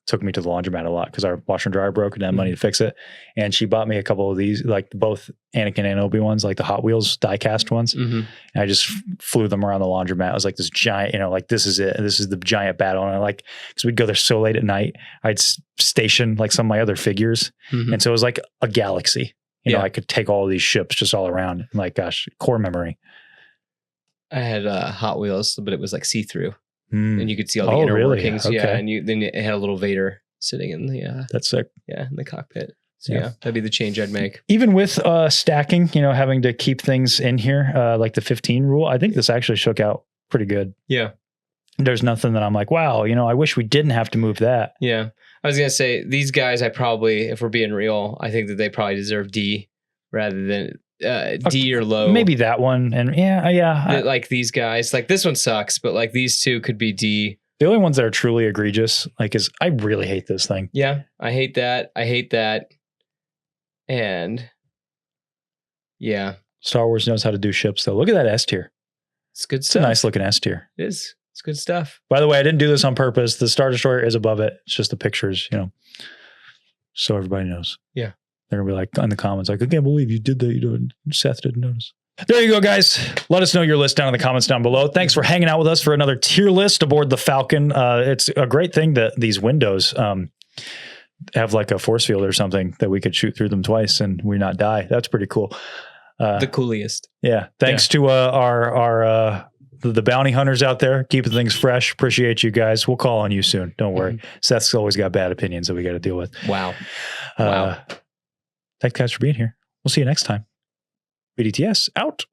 took me to the laundromat a lot because our washer and dryer broke and I had money to fix it. And she bought me a couple of these, like both Anakin and Obi ones, like the Hot Wheels die-cast ones. And I just flew them around the laundromat. It was like this giant, like this is it. This is the giant battle. And because we'd go there so late at night, I'd station like some of my other figures. And so it was like a galaxy. You know, I could take all of these ships just all around. Like, gosh, core memory. I had Hot Wheels, but it was like see-through. And you could see all the inner workings. Okay. Yeah, and then it had a little Vader sitting in the... That's sick. Yeah, in the cockpit. So yeah, that'd be the change I'd make. Even with stacking, having to keep things in here, like the 15 rule, I think this actually shook out pretty good. Yeah. There's nothing that I'm like, wow, I wish we didn't have to move that. Yeah. I was going to say, these guys, if we're being real, I think that they probably deserve D rather than D or low. Maybe that one. And yeah. Like these guys, like this one sucks, but like these two could be D. The only ones that are truly egregious, is I really hate this thing. Yeah. I hate that. And yeah. Star Wars knows how to do ships though. Look at that S tier. It's good stuff. It's a nice looking S tier. It is. It's good stuff. By the way, I didn't do this on purpose. The Star Destroyer is above it. It's just the pictures, so everybody knows. Yeah. They're going to be like in the comments, like, I can't believe you did that. Seth didn't notice. There you go, guys. Let us know your list down in the comments down below. Thanks for hanging out with us for another tier list aboard the Falcon. It's a great thing that these windows have like a force field or something that we could shoot through them twice and we not die. That's pretty cool. The coolest. Yeah. Thanks to our the bounty hunters out there keeping things fresh. Appreciate you guys. We'll call on you soon. Don't worry. Seth's always got bad opinions that we got to deal with. Wow. Thanks guys for being here. We'll see you next time. BDTS out.